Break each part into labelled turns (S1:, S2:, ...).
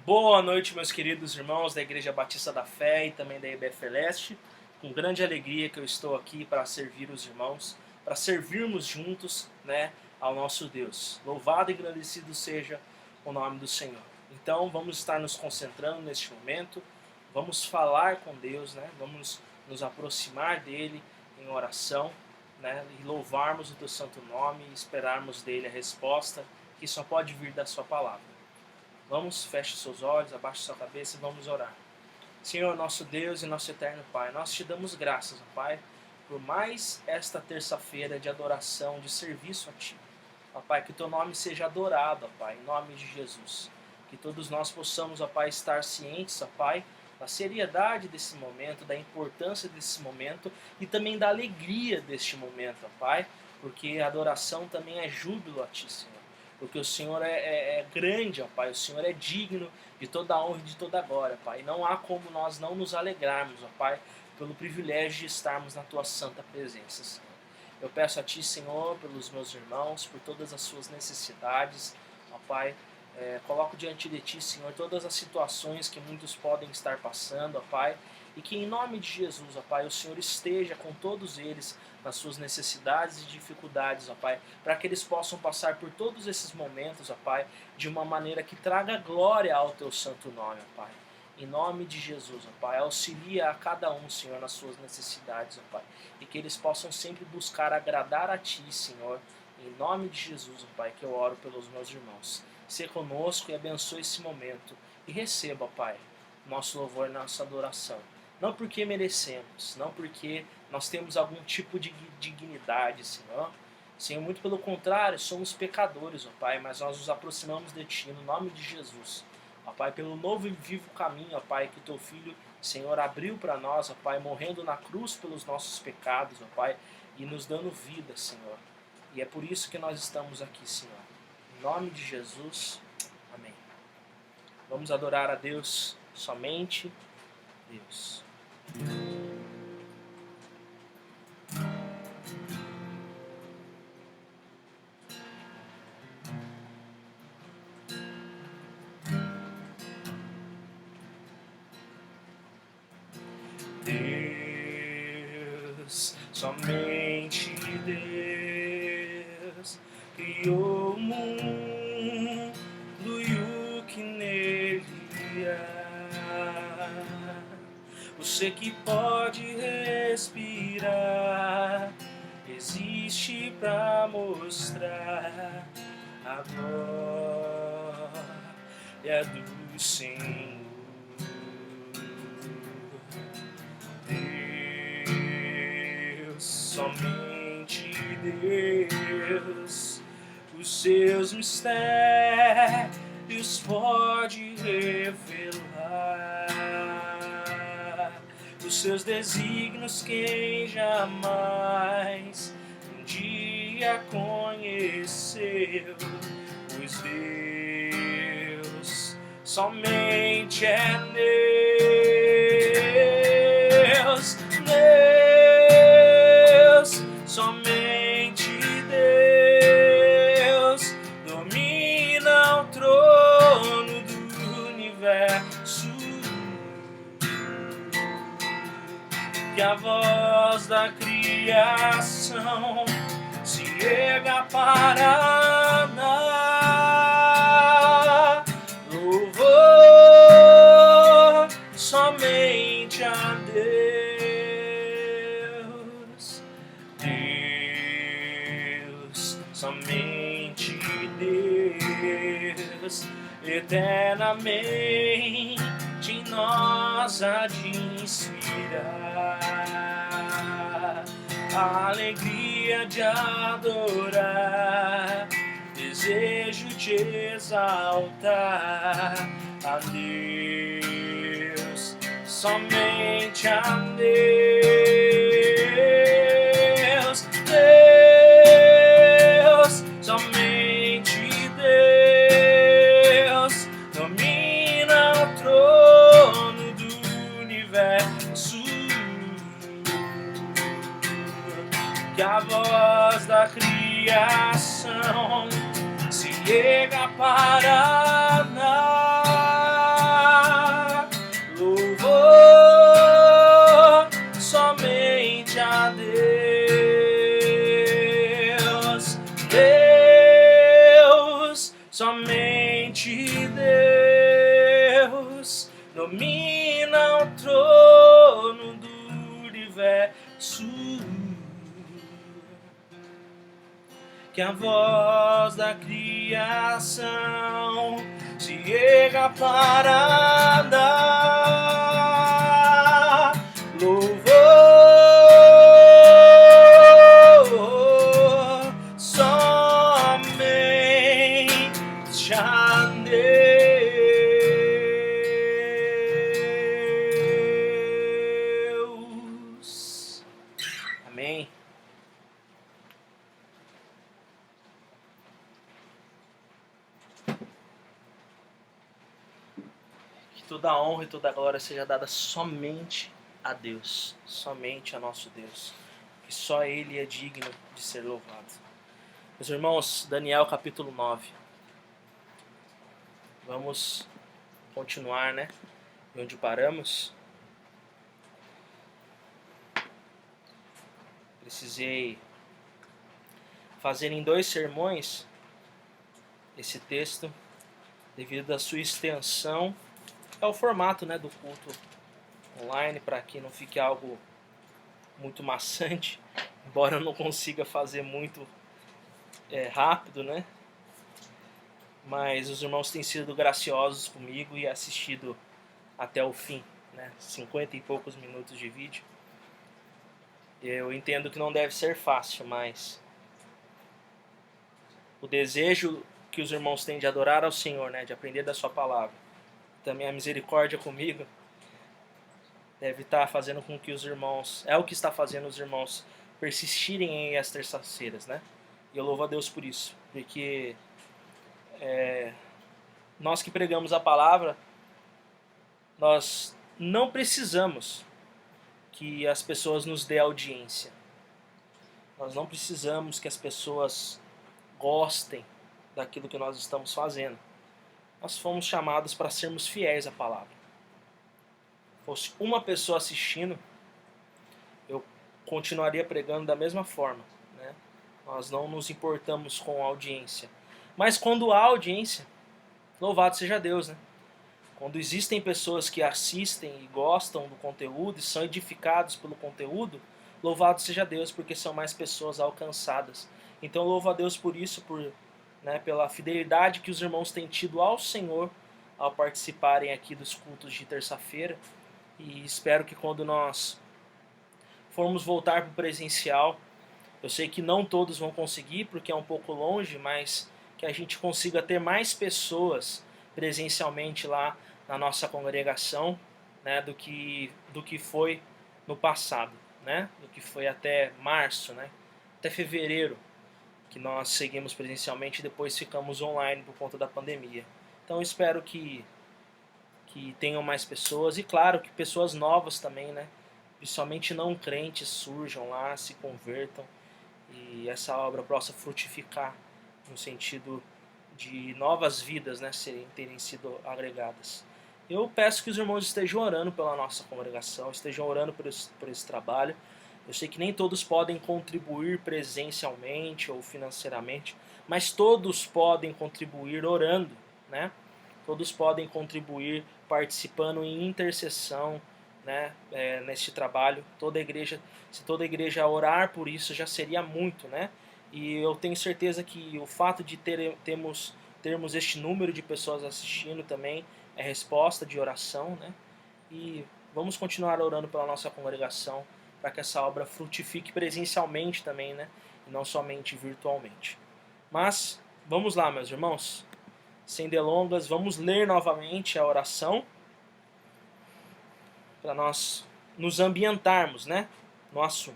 S1: Boa noite, meus queridos irmãos da Igreja Batista da Fé e também da EBF Leste. Com grande alegria que eu estou aqui para servir os irmãos, para servirmos juntos, ao nosso Deus. Louvado e agradecido seja o nome do Senhor. Então vamos estar nos concentrando neste momento, vamos falar com Deus, vamos nos aproximar dele em oração, e louvarmos o teu santo nome e esperarmos dele a resposta que só pode vir da sua palavra. Vamos, feche seus olhos, abaixe sua cabeça e vamos orar. Senhor, nosso Deus e nosso eterno Pai, nós te damos graças, Pai, por mais esta terça-feira de adoração, de serviço a Ti. Pai, que Teu nome seja adorado, Pai, em nome de Jesus. Que todos nós possamos, Pai, estar cientes, Pai, da seriedade desse momento, da importância desse momento e também da alegria deste momento, Pai, porque a adoração também é júbilo a Ti, Senhor. Porque o Senhor é grande, ó Pai, o Senhor é digno de toda a honra e de toda a glória, Pai. Não há como nós não nos alegrarmos, ó Pai, pelo privilégio de estarmos na Tua santa presença, Senhor. Eu peço a Ti, Senhor, pelos meus irmãos, por todas as suas necessidades, ó Pai. Coloco diante de Ti, Senhor, todas as situações que muitos podem estar passando, ó Pai, e que em nome de Jesus, ó Pai, o Senhor esteja com todos eles nas suas necessidades e dificuldades, ó Pai, para que eles possam passar por todos esses momentos, ó Pai, de uma maneira que traga glória ao Teu santo nome, ó Pai. Em nome de Jesus, ó Pai, auxilia a cada um, Senhor, nas suas necessidades, ó Pai, e que eles possam sempre buscar agradar a Ti, Senhor. Em nome de Jesus, ó Pai, que eu oro pelos meus irmãos. Seja conosco e abençoe esse momento. E receba, ó Pai, nosso louvor e nossa adoração. Não porque merecemos, não porque nós temos algum tipo de dignidade, Senhor. Senhor, muito pelo contrário, somos pecadores, ó Pai, mas nós nos aproximamos de Ti, no nome de Jesus. Ó Pai, pelo novo e vivo caminho, ó Pai, que Teu Filho, Senhor, abriu para nós, ó Pai, morrendo na cruz pelos nossos pecados, ó Pai, e nos dando vida, Senhor. E é por isso que nós estamos aqui, Senhor. Em nome de Jesus, amém. Vamos adorar a Deus, somente Deus. Deus, somente Deus, criou o mundo e o que nele há. Você que pode respirar, existe pra mostrar a glória do Senhor. Deus, somente Deus, os seus mistérios pode revelar. Os seus desígnios quem jamais um dia conheceu, pois Deus somente é Deus, Deus, somente Deus domina o trono do universo. Que a voz da criação se erga para dar louvor somente a Deus. Deus, somente Deus, eternamente em nós há de inspirar a alegria de adorar, desejo de exaltar a Deus, somente a Deus, Deus, somente Deus domina o trono do universo. Que a voz da criação se erga para dar Deus domina o trono do universo. Que a voz da criação se erga para dar louvor somente a Deus. Amém. Toda a honra e toda a glória seja dada somente a Deus, somente a nosso Deus, que só Ele é digno de ser louvado. Meus irmãos, Daniel capítulo 9. Vamos continuar, né? E onde paramos. Precisei fazer em 2 sermões esse texto, devido à sua extensão. É o formato, né, do culto online, para que não fique algo muito maçante, embora eu não consiga fazer muito rápido, né? Mas os irmãos têm sido graciosos comigo e assistido até o fim, né? 50 e poucos minutos de vídeo. Eu entendo que não deve ser fácil, mas o desejo que os irmãos têm de adorar ao Senhor, né, de aprender da sua palavra, também a misericórdia comigo, deve estar fazendo com que os irmãos, é o que está fazendo os irmãos persistirem em as terças-feiras, né? E eu louvo a Deus por isso, porque nós que pregamos a palavra, nós não precisamos que as pessoas nos dê audiência. Nós não precisamos que as pessoas gostem daquilo que nós estamos fazendo. Nós fomos chamados para sermos fiéis à palavra. Fosse uma pessoa assistindo, eu continuaria pregando da mesma forma, né? Nós não nos importamos com a audiência. Mas quando há audiência, louvado seja Deus, né? Quando existem pessoas que assistem e gostam do conteúdo e são edificados pelo conteúdo, louvado seja Deus, porque são mais pessoas alcançadas. Então louvo a Deus por isso, pela fidelidade que os irmãos têm tido ao Senhor ao participarem aqui dos cultos de terça-feira. E espero que quando nós formos voltar para o presencial, eu sei que não todos vão conseguir porque é um pouco longe, mas que a gente consiga ter mais pessoas presencialmente lá na nossa congregação, né, do que foi no passado, né, do que foi até março, né, até fevereiro, que nós seguimos presencialmente e depois ficamos online por conta da pandemia. Então eu espero que tenham mais pessoas e claro que pessoas novas também, né, principalmente não crentes surjam lá, se convertam e essa obra possa frutificar no sentido de novas vidas, né, terem sido agregadas. Eu peço que os irmãos estejam orando pela nossa congregação, estejam orando por esse trabalho. Eu sei que nem todos podem contribuir presencialmente ou financeiramente, mas todos podem contribuir orando, né? Todos podem contribuir participando em intercessão, né? Neste trabalho. Se toda a igreja orar por isso já seria muito, né? E eu tenho certeza que o fato de termos este número de pessoas assistindo também é resposta de oração, né? E vamos continuar orando pela nossa congregação, para que essa obra frutifique presencialmente também, né? E não somente virtualmente. Mas, vamos lá, meus irmãos. Sem delongas, vamos ler novamente a oração para nós nos ambientarmos, né, no assunto.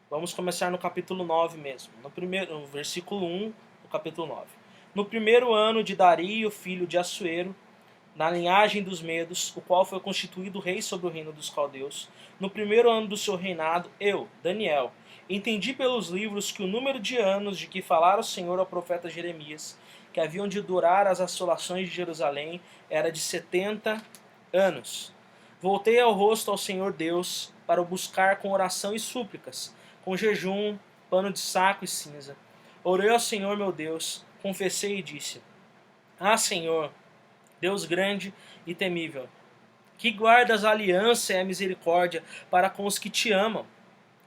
S1: Vamos começar no capítulo 9 mesmo, no versículo 1 do capítulo 9. No primeiro ano de Dario, filho de Assuero, na linhagem dos Medos, o qual foi constituído rei sobre o reino dos caldeus, no primeiro ano do seu reinado, eu, Daniel, entendi pelos livros que o número de anos de que falara o Senhor ao profeta Jeremias, que haviam de durar as assolações de Jerusalém, era de 70 anos. Voltei ao rosto ao Senhor Deus, para o buscar com oração e súplicas, com jejum, pano de saco e cinza. Orei ao Senhor meu Deus, confessei e disse: Ah, Senhor, Deus grande e temível, que guardas a aliança e a misericórdia para com os que te amam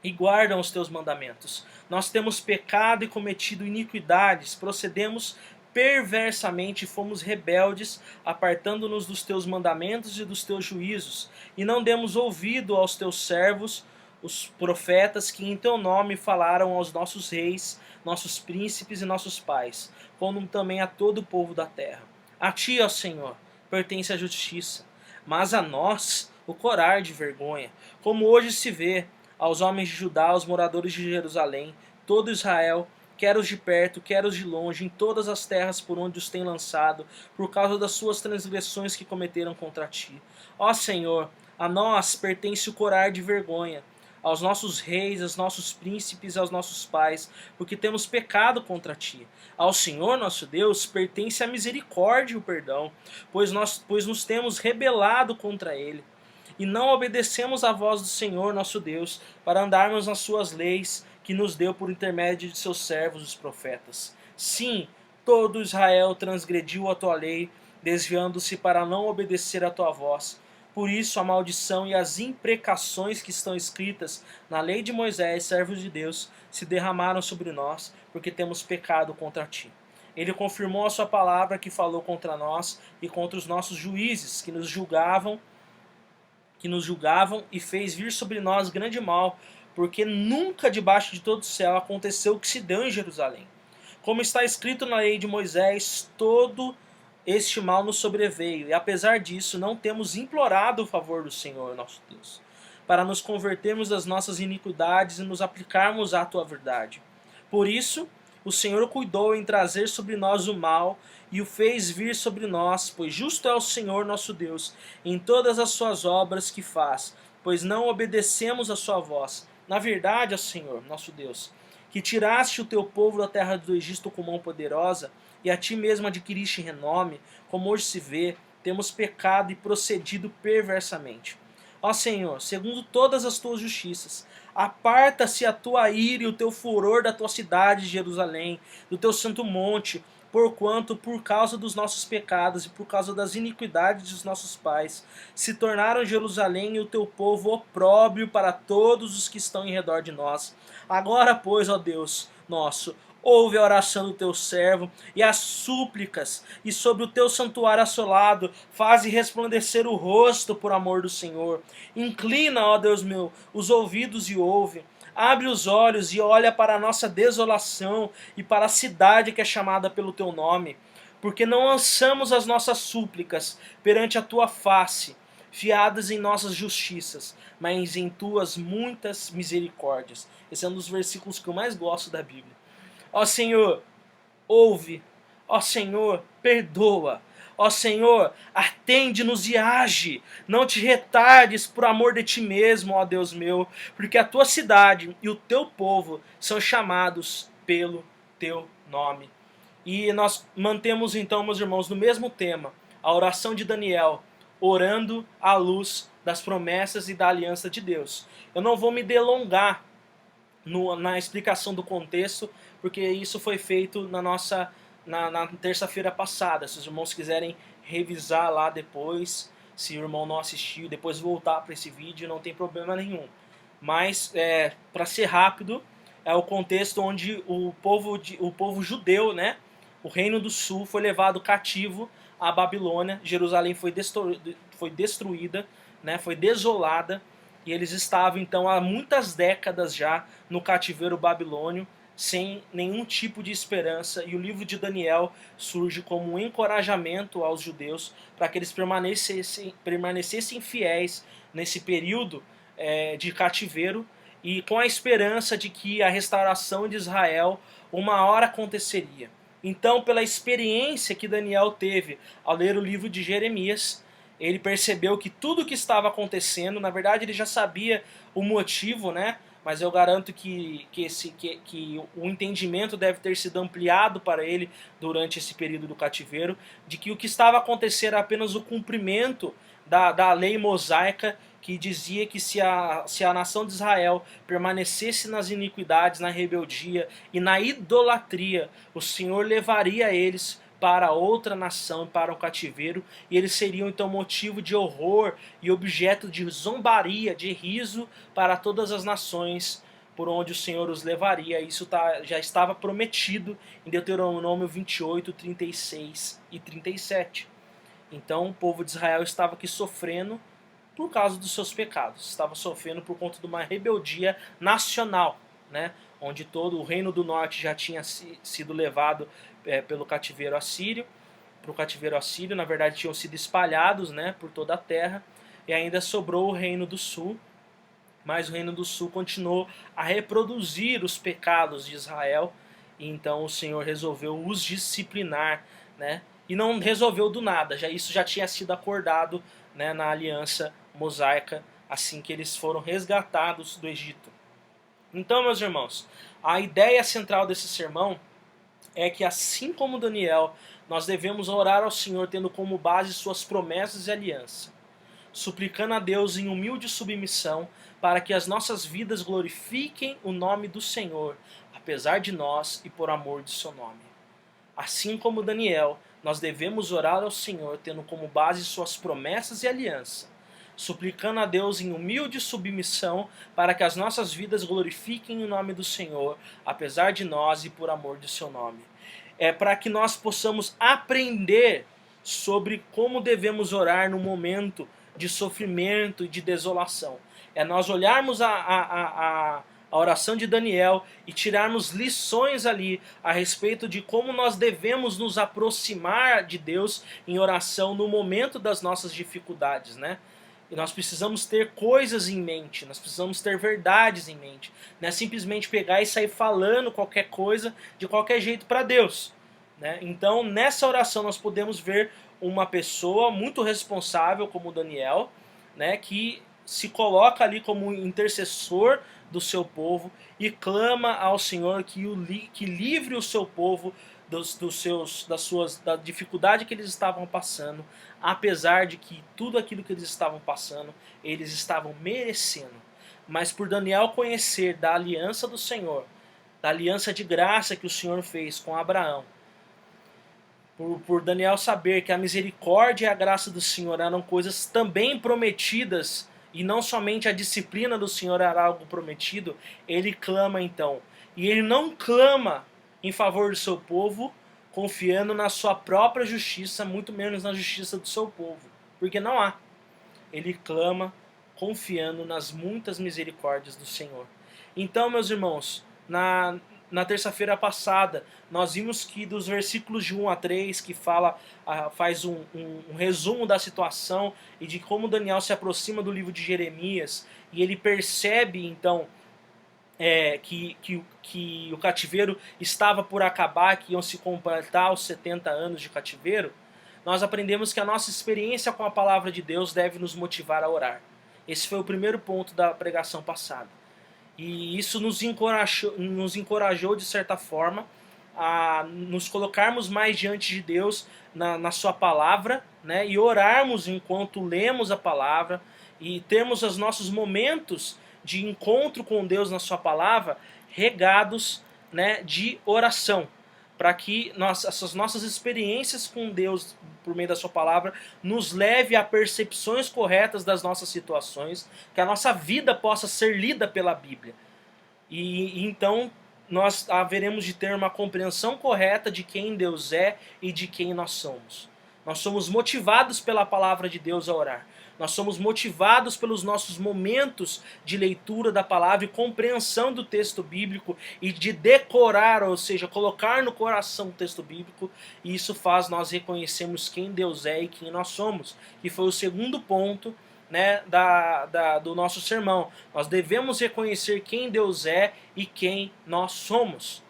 S1: e guardam os teus mandamentos. Nós temos pecado e cometido iniquidades, procedemos perversamente e fomos rebeldes, apartando-nos dos teus mandamentos e dos teus juízos, e não demos ouvido aos teus servos, os profetas, que em teu nome falaram aos nossos reis, nossos príncipes e nossos pais, como também a todo o povo da terra. A ti, ó Senhor, pertence a justiça, mas a nós o corar de vergonha, como hoje se vê aos homens de Judá, aos moradores de Jerusalém, todo Israel, quer os de perto, quer os de longe, em todas as terras por onde os tem lançado, por causa das suas transgressões que cometeram contra ti. Ó Senhor, a nós pertence o corar de vergonha, aos nossos reis, aos nossos príncipes, aos nossos pais, porque temos pecado contra ti. Ao Senhor nosso Deus pertence a misericórdia e o perdão, pois nos temos rebelado contra ele e não obedecemos à voz do Senhor nosso Deus, para andarmos nas suas leis, que nos deu por intermédio de seus servos os profetas. Sim, todo Israel transgrediu a tua lei, desviando-se para não obedecer à tua voz. Por isso a maldição e as imprecações que estão escritas na lei de Moisés, servo de Deus, se derramaram sobre nós, porque temos pecado contra ti. Ele confirmou a sua palavra que falou contra nós e contra os nossos juízes, que nos julgavam e fez vir sobre nós grande mal, porque nunca debaixo de todo o céu aconteceu o que se deu em Jerusalém. Como está escrito na lei de Moisés, todo este mal nos sobreveio, e apesar disso não temos implorado o favor do Senhor nosso Deus, para nos convertermos das nossas iniquidades e nos aplicarmos à tua verdade. Por isso, o Senhor cuidou em trazer sobre nós o mal e o fez vir sobre nós, pois justo é o Senhor nosso Deus em todas as suas obras que faz, pois não obedecemos a sua voz. Na verdade, ó Senhor nosso Deus, que tiraste o teu povo da terra do Egito com mão poderosa, e a ti mesmo adquiriste renome, como hoje se vê, temos pecado e procedido perversamente. Ó Senhor, segundo todas as tuas justiças, aparta-se a tua ira e o teu furor da tua cidade, Jerusalém, do teu santo monte, porquanto, por causa dos nossos pecados e por causa das iniquidades dos nossos pais, se tornaram Jerusalém e o teu povo opróbrio para todos os que estão em redor de nós. Agora, pois, ó Deus nosso, ouve a oração do teu servo e as súplicas, e sobre o teu santuário assolado, faze resplandecer o rosto por amor do Senhor. Inclina, ó Deus meu, os ouvidos e ouve. Abre os olhos e olha para a nossa desolação e para a cidade que é chamada pelo teu nome, porque não lançamos as nossas súplicas perante a tua face, fiadas em nossas justiças, mas em tuas muitas misericórdias. Esse é um dos versículos que eu mais gosto da Bíblia. Ó Senhor, ouve. Ó Senhor, perdoa. Ó Senhor, atende-nos e age. Não te retardes por amor de ti mesmo, ó Deus meu, porque a tua cidade e o teu povo são chamados pelo teu nome. E nós mantemos então, meus irmãos, no mesmo tema, a oração de Daniel, orando à luz das promessas e da aliança de Deus. Eu não vou me delongar na explicação do contexto, porque isso foi feito na terça-feira passada. Se os irmãos quiserem revisar lá depois, se o irmão não assistiu, depois voltar para esse vídeo, não tem problema nenhum. Mas, para ser rápido, é o contexto onde o povo judeu, né, o reino do sul, foi levado cativo à Babilônia. Jerusalém foi destruída, né, foi desolada, e eles estavam então há muitas décadas já no cativeiro babilônio, sem nenhum tipo de esperança, e o livro de Daniel surge como um encorajamento aos judeus para que eles permanecessem fiéis nesse período de cativeiro, e com a esperança de que a restauração de Israel uma hora aconteceria. Então, pela experiência que Daniel teve ao ler o livro de Jeremias, ele percebeu que tudo o que estava acontecendo, na verdade ele já sabia o motivo, né? Mas eu garanto que o entendimento deve ter sido ampliado para ele durante esse período do cativeiro, de que o que estava acontecendo era apenas o cumprimento da lei mosaica, que dizia que se a nação de Israel permanecesse nas iniquidades, na rebeldia e na idolatria, o Senhor levaria eles para outra nação, para o cativeiro, e eles seriam então motivo de horror e objeto de zombaria, de riso para todas as nações por onde o Senhor os levaria. Isso já estava prometido em Deuteronômio 28, 36 e 37. Então o povo de Israel estava aqui sofrendo por causa dos seus pecados, estava sofrendo por conta de uma rebeldia nacional, né? Onde todo o reino do norte já tinha sido levado pelo cativeiro assírio, para o cativeiro assírio, na verdade tinham sido espalhados, né, por toda a terra, e ainda sobrou o reino do sul, mas o reino do sul continuou a reproduzir os pecados de Israel, e então o Senhor resolveu os disciplinar, né? E não resolveu do nada, isso já tinha sido acordado, né, na aliança mosaica, assim que eles foram resgatados do Egito. Então, meus irmãos, a ideia central desse sermão é que, assim como Daniel, nós devemos orar ao Senhor tendo como base suas promessas e aliança, suplicando a Deus em humilde submissão para que as nossas vidas glorifiquem o nome do Senhor, apesar de nós e por amor de seu nome. Assim como Daniel, nós devemos orar ao Senhor tendo como base suas promessas e aliança, suplicando a Deus em humilde submissão para que as nossas vidas glorifiquem o nome do Senhor, apesar de nós e por amor de seu nome. É para que nós possamos aprender sobre como devemos orar no momento de sofrimento e de desolação. É nós olharmos a oração de Daniel e tirarmos lições ali a respeito de como nós devemos nos aproximar de Deus em oração no momento das nossas dificuldades, né? E nós precisamos ter coisas em mente, nós precisamos ter verdades em mente. Não é simplesmente pegar e sair falando qualquer coisa de qualquer jeito para Deus, né? Então, nessa oração nós podemos ver uma pessoa muito responsável como Daniel, né, que se coloca ali como intercessor do seu povo e clama ao Senhor que livre o seu povo da dificuldade que eles estavam passando, apesar de que tudo aquilo que eles estavam passando, eles estavam merecendo. Mas por Daniel conhecer da aliança do Senhor, da aliança de graça que o Senhor fez com Abraão, por Daniel saber que a misericórdia e a graça do Senhor eram coisas também prometidas, e não somente a disciplina do Senhor era algo prometido, ele clama então. E ele não clama em favor do seu povo, confiando na sua própria justiça, muito menos na justiça do seu povo, porque não há. Ele clama confiando nas muitas misericórdias do Senhor. Então, meus irmãos, na terça-feira passada, nós vimos que dos versículos de 1 a 3, que faz um resumo da situação e de como Daniel se aproxima do livro de Jeremias, e ele percebe então que o cativeiro estava por acabar, que iam se completar os 70 anos de cativeiro. Nós aprendemos que a nossa experiência com a palavra de Deus deve nos motivar a orar. Esse foi o primeiro ponto da pregação passada. E isso nos encorajou de certa forma a nos colocarmos mais diante de Deus na sua palavra, né, e orarmos enquanto lemos a palavra e termos os nossos momentos de encontro com Deus na sua palavra regados, né, de oração, para que essas nossas experiências com Deus por meio da sua palavra nos leve a percepções corretas das nossas situações, que a nossa vida possa ser lida pela Bíblia. E então nós haveremos de ter uma compreensão correta de quem Deus é e de quem nós somos. Nós somos motivados pela palavra de Deus a orar. Nós somos motivados pelos nossos momentos de leitura da palavra e compreensão do texto bíblico e de decorar, ou seja, colocar no coração o texto bíblico, e isso faz nós reconhecermos quem Deus é e quem nós somos, que foi o segundo ponto, né, do nosso sermão. Nós devemos reconhecer quem Deus é e quem nós somos.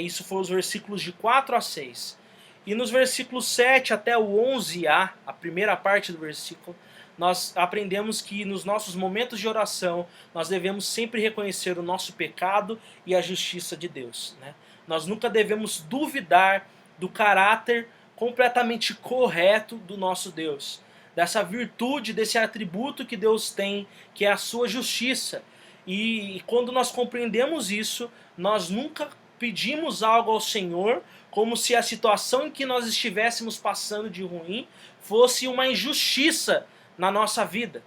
S1: Isso foi os versículos de 4 a 6. E nos versículos 7 até o 11a, a primeira parte do versículo, nós aprendemos que nos nossos momentos de oração, nós devemos sempre reconhecer o nosso pecado e a justiça de Deus, né? Nós nunca devemos duvidar do caráter completamente correto do nosso Deus, dessa virtude, desse atributo que Deus tem, que é a sua justiça. E quando nós compreendemos isso, nós nunca pedimos algo ao Senhor, como se a situação em que nós estivéssemos passando de ruim fosse uma injustiça na nossa vida.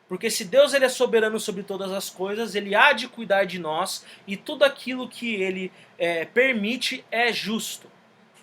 S1: Porque se Deus ele é soberano sobre todas as coisas, Ele há de cuidar de nós, e tudo aquilo que Ele permite é justo.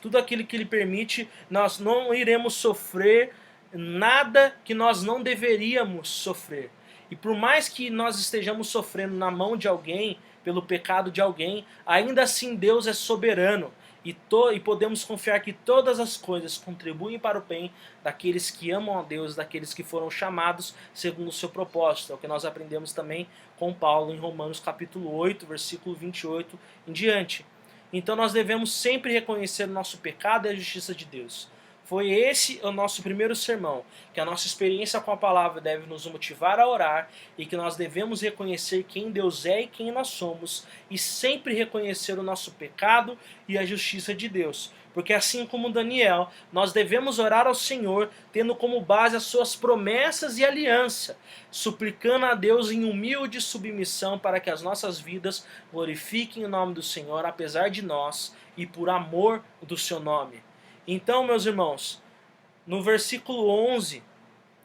S1: Tudo aquilo que Ele permite, nós não iremos sofrer nada que nós não deveríamos sofrer. E por mais que nós estejamos sofrendo na mão de alguém, pelo pecado de alguém, ainda assim Deus é soberano. E podemos confiar que todas as coisas contribuem para o bem daqueles que amam a Deus, daqueles que foram chamados segundo o seu propósito. É o que nós aprendemos também com Paulo em Romanos capítulo 8, versículo 28 em diante. Então nós devemos sempre reconhecer o nosso pecado e a justiça de Deus. Foi esse o nosso primeiro sermão, que a nossa experiência com a palavra deve nos motivar a orar e que nós devemos reconhecer quem Deus é e quem nós somos e sempre reconhecer o nosso pecado e a justiça de Deus. Porque assim como Daniel, nós devemos orar ao Senhor tendo como base as suas promessas e aliança, suplicando a Deus em humilde submissão para que as nossas vidas glorifiquem o nome do Senhor, apesar de nós e por amor do seu nome. Então, meus irmãos, no versículo 11,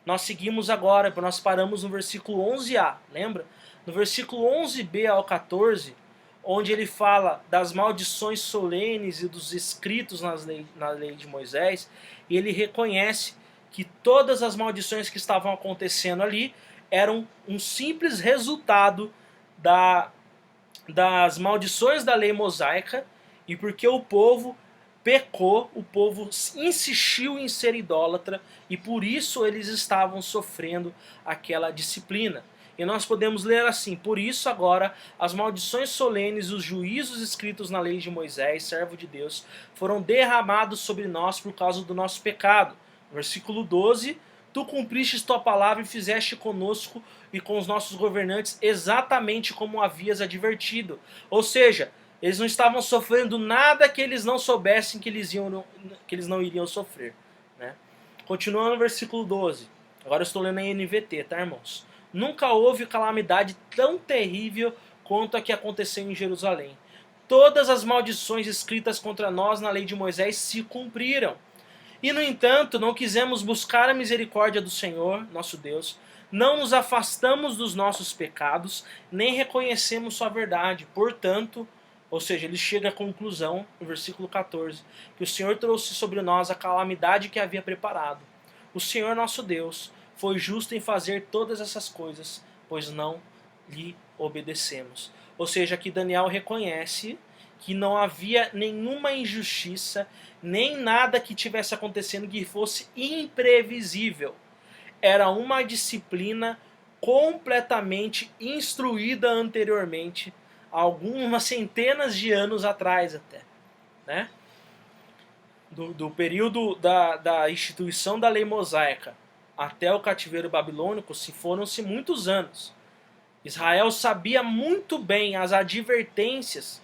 S1: nós seguimos agora, nós paramos no versículo 11a, lembra? No versículo 11b ao 14, onde ele fala das maldições solenes e dos escritos na lei de Moisés, e ele reconhece que todas as maldições que estavam acontecendo ali eram um simples resultado das maldições da lei mosaica, e porque o povo pecou, o povo insistiu em ser idólatra e por isso eles estavam sofrendo aquela disciplina. E nós podemos ler assim: por isso agora as maldições solenes e os juízos escritos na lei de Moisés, servo de Deus, foram derramados sobre nós por causa do nosso pecado. Versículo 12: tu cumpristes tua palavra e fizeste conosco e com os nossos governantes exatamente como havias advertido. Ou seja, eles não estavam sofrendo nada que eles não soubessem que eles não iriam sofrer, né? Continuando no versículo 12. Agora eu estou lendo em NVT, tá, irmãos? Nunca houve calamidade tão terrível quanto a que aconteceu em Jerusalém. Todas as maldições escritas contra nós na lei de Moisés se cumpriram. E, no entanto, não quisemos buscar a misericórdia do Senhor, nosso Deus, não nos afastamos dos nossos pecados, nem reconhecemos sua verdade. Portanto, ou seja, ele chega à conclusão, no versículo 14, que o Senhor trouxe sobre nós a calamidade que havia preparado. O Senhor nosso Deus foi justo em fazer todas essas coisas, pois não lhe obedecemos. Ou seja, aqui Daniel reconhece que não havia nenhuma injustiça, nem nada que tivesse acontecendo que fosse imprevisível. Era uma disciplina completamente instruída anteriormente, algumas centenas de anos atrás até, né? Do período da instituição da lei mosaica até o cativeiro babilônico foram-se muitos anos. Israel sabia muito bem as advertências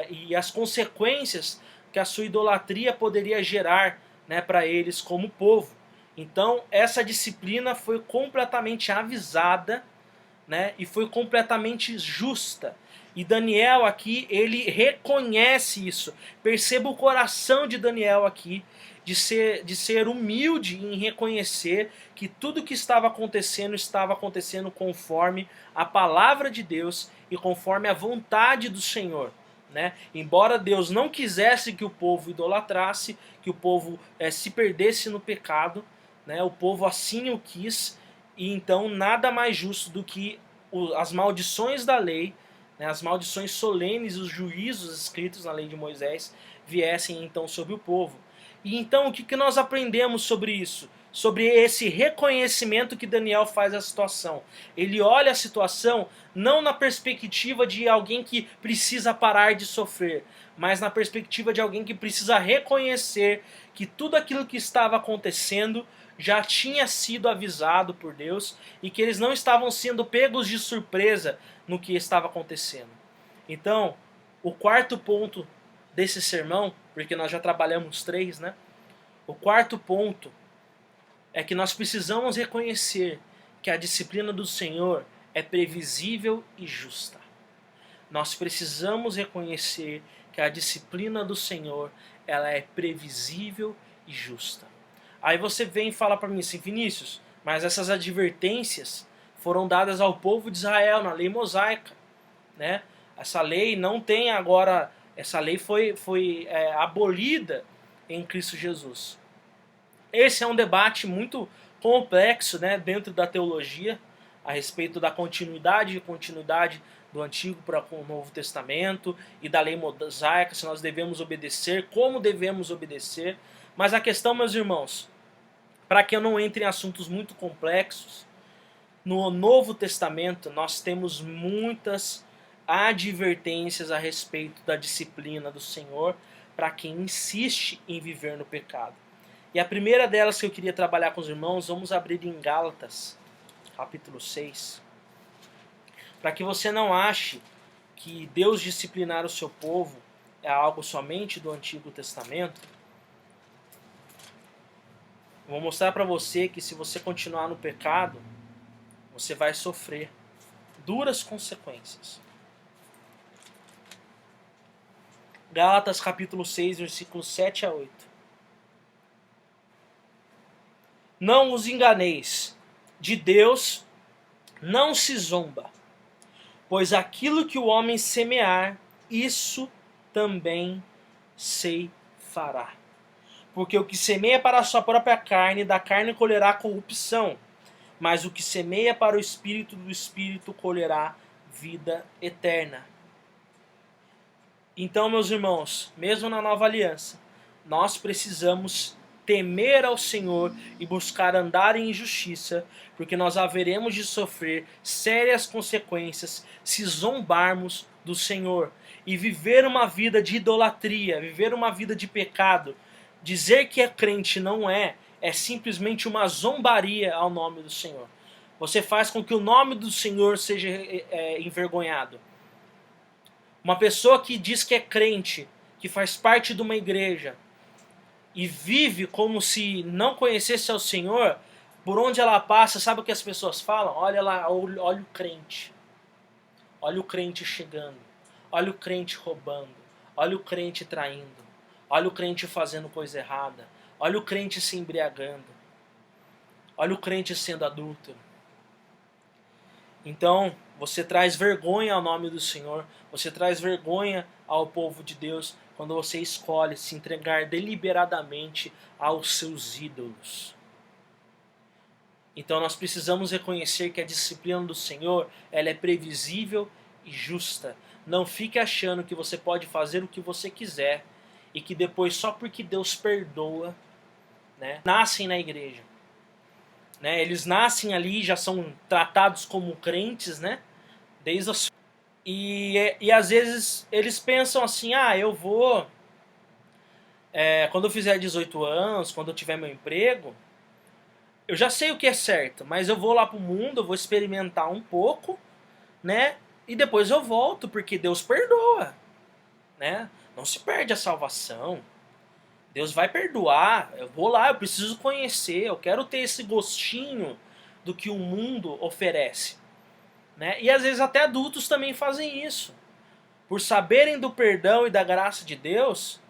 S1: e as consequências que a sua idolatria poderia gerar, né, para eles como povo. Então essa disciplina foi completamente avisada, né, e foi completamente justa. E Daniel aqui, ele reconhece isso. Perceba o coração de Daniel aqui, de ser humilde em reconhecer que tudo que estava acontecendo conforme a palavra de Deus e conforme a vontade do Senhor, né? Embora Deus não quisesse que o povo idolatrasse, que o povo se perdesse no pecado, né? O povo assim o quis. E então nada mais justo do que as maldições da lei, né, as maldições solenes, os juízos escritos na lei de Moisés viessem então sobre o povo. E então o que nós aprendemos sobre isso? Sobre esse reconhecimento que Daniel faz da situação. Ele olha a situação não na perspectiva de alguém que precisa parar de sofrer, mas na perspectiva de alguém que precisa reconhecer que tudo aquilo que estava acontecendo já tinha sido avisado por Deus e que eles não estavam sendo pegos de surpresa no que estava acontecendo. Então, o quarto ponto desse sermão, porque nós já trabalhamos 3, né? O quarto ponto é que nós precisamos reconhecer que a disciplina do Senhor é previsível e justa. nós precisamos reconhecer que a disciplina do Senhor, ela é previsível e justa. Aí você vem e fala para mim assim, Vinícius, mas essas advertências foram dadas ao povo de Israel na lei mosaica, né? Essa lei não tem agora, essa lei foi abolida em Cristo Jesus. Esse é um debate muito complexo, né, dentro da teologia, a respeito da continuidade do Antigo para o Novo Testamento e da lei mosaica, se nós devemos obedecer, como devemos obedecer. Mas a questão, meus irmãos, para que eu não entre em assuntos muito complexos, no Novo Testamento nós temos muitas advertências a respeito da disciplina do Senhor para quem insiste em viver no pecado. E a primeira delas que eu queria trabalhar com os irmãos, vamos abrir em Gálatas, capítulo 6. Para que você não ache que Deus disciplinar o seu povo é algo somente do Antigo Testamento. Vou mostrar para você que se você continuar no pecado, você vai sofrer duras consequências. Gálatas capítulo 6, versículos 7 a 8. Não os enganeis, de Deus não se zomba, pois aquilo que o homem semear, isso também ceifará. Porque o que semeia para a sua própria carne, da carne colherá corrupção, mas o que semeia para o Espírito, do Espírito colherá vida eterna. Então, meus irmãos, mesmo na nova aliança, nós precisamos temer ao Senhor e buscar andar em justiça, porque nós haveremos de sofrer sérias consequências se zombarmos do Senhor e viver uma vida de idolatria, viver uma vida de pecado. Dizer que é crente não é simplesmente uma zombaria ao nome do Senhor. Você faz com que o nome do Senhor seja envergonhado. Uma pessoa que diz que é crente, que faz parte de uma igreja, e vive como se não conhecesse ao Senhor, por onde ela passa, sabe o que as pessoas falam? Olha lá, olha o crente. Olha o crente chegando. Olha o crente roubando. Olha o crente traindo. Olha o crente fazendo coisa errada. Olha o crente se embriagando. Olha o crente sendo adúltero. Então, você traz vergonha ao nome do Senhor. Você traz vergonha ao povo de Deus quando você escolhe se entregar deliberadamente aos seus ídolos. Então nós precisamos reconhecer que a disciplina do Senhor, ela é previsível e justa. Não fique achando que você pode fazer o que você quiser e que depois, só porque Deus perdoa, né, nascem na igreja. Né, eles nascem ali, já são tratados como crentes, né, desde as... E às vezes eles pensam assim, eu vou, quando eu fizer 18 anos, quando eu tiver meu emprego, eu já sei o que é certo, mas eu vou lá pro mundo, eu vou experimentar um pouco, né, e depois eu volto, porque Deus perdoa, né, não se perde a salvação, Deus vai perdoar, eu vou lá, eu preciso conhecer, eu quero ter esse gostinho do que o mundo oferece. Né? E às vezes até adultos também fazem isso. Por saberem do perdão e da graça de Deus,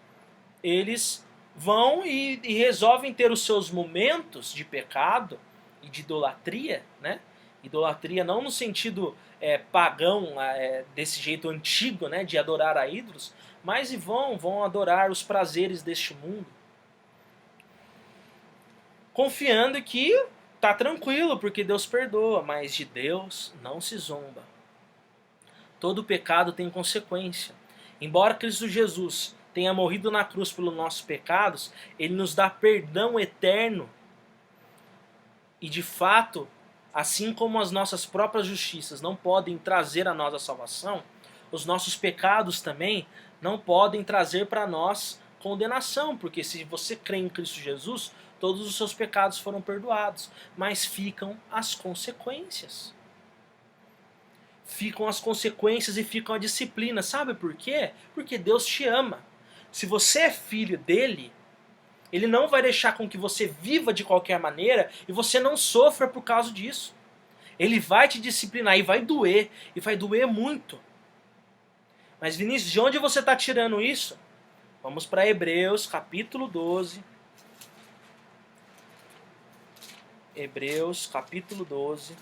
S1: eles vão e resolvem ter os seus momentos de pecado e de idolatria. Né? Idolatria não no sentido pagão, desse jeito antigo, né, de adorar a ídolos, mas vão adorar os prazeres deste mundo. Confiando que tá tranquilo, porque Deus perdoa, mas de Deus não se zomba. Todo pecado tem consequência. Embora Cristo Jesus tenha morrido na cruz pelos nossos pecados, Ele nos dá perdão eterno. E de fato, assim como as nossas próprias justiças não podem trazer a nós a salvação, os nossos pecados também não podem trazer para nós condenação, porque se você crê em Cristo Jesus, todos os seus pecados foram perdoados, mas ficam as consequências. Ficam as consequências e ficam a disciplina. Sabe por quê? Porque Deus te ama. Se você é filho dele, Ele não vai deixar com que você viva de qualquer maneira e você não sofra por causa disso. Ele vai te disciplinar e vai doer muito. Mas Vinícius, de onde você está tirando isso? Vamos para Hebreus capítulo 12. Hebreus capítulo 12,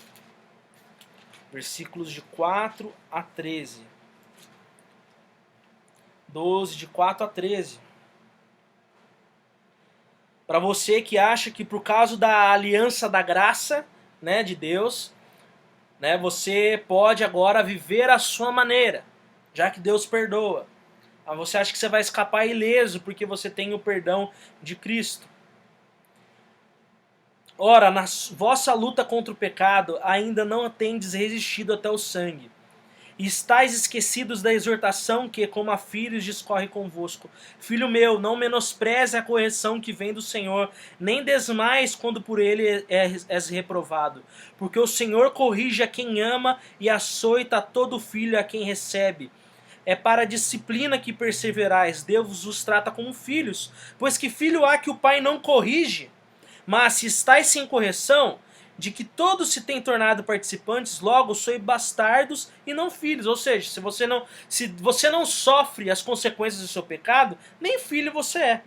S1: versículos de 4 a 13. 12, de 4 a 13. Para você que acha que por causa da aliança da graça, né, de Deus, né, você pode agora viver a sua maneira, já que Deus perdoa. Você acha que você vai escapar ileso porque você tem o perdão de Cristo. Ora, na vossa luta contra o pecado ainda não tendes resistido até o sangue. E estáis esquecidos da exortação que, como a filhos, discorre convosco. Filho meu, não menospreze a correção que vem do Senhor, nem desmais quando por ele és reprovado. Porque o Senhor corrige a quem ama e açoita a todo filho a quem recebe. É para a disciplina que perseverais, Deus os trata como filhos. Pois que filho há que o pai não corrige? Mas se estáis sem correção, de que todos se têm tornado participantes, logo sois bastardos e não filhos. Ou seja, se você não sofre as consequências do seu pecado, nem filho você é.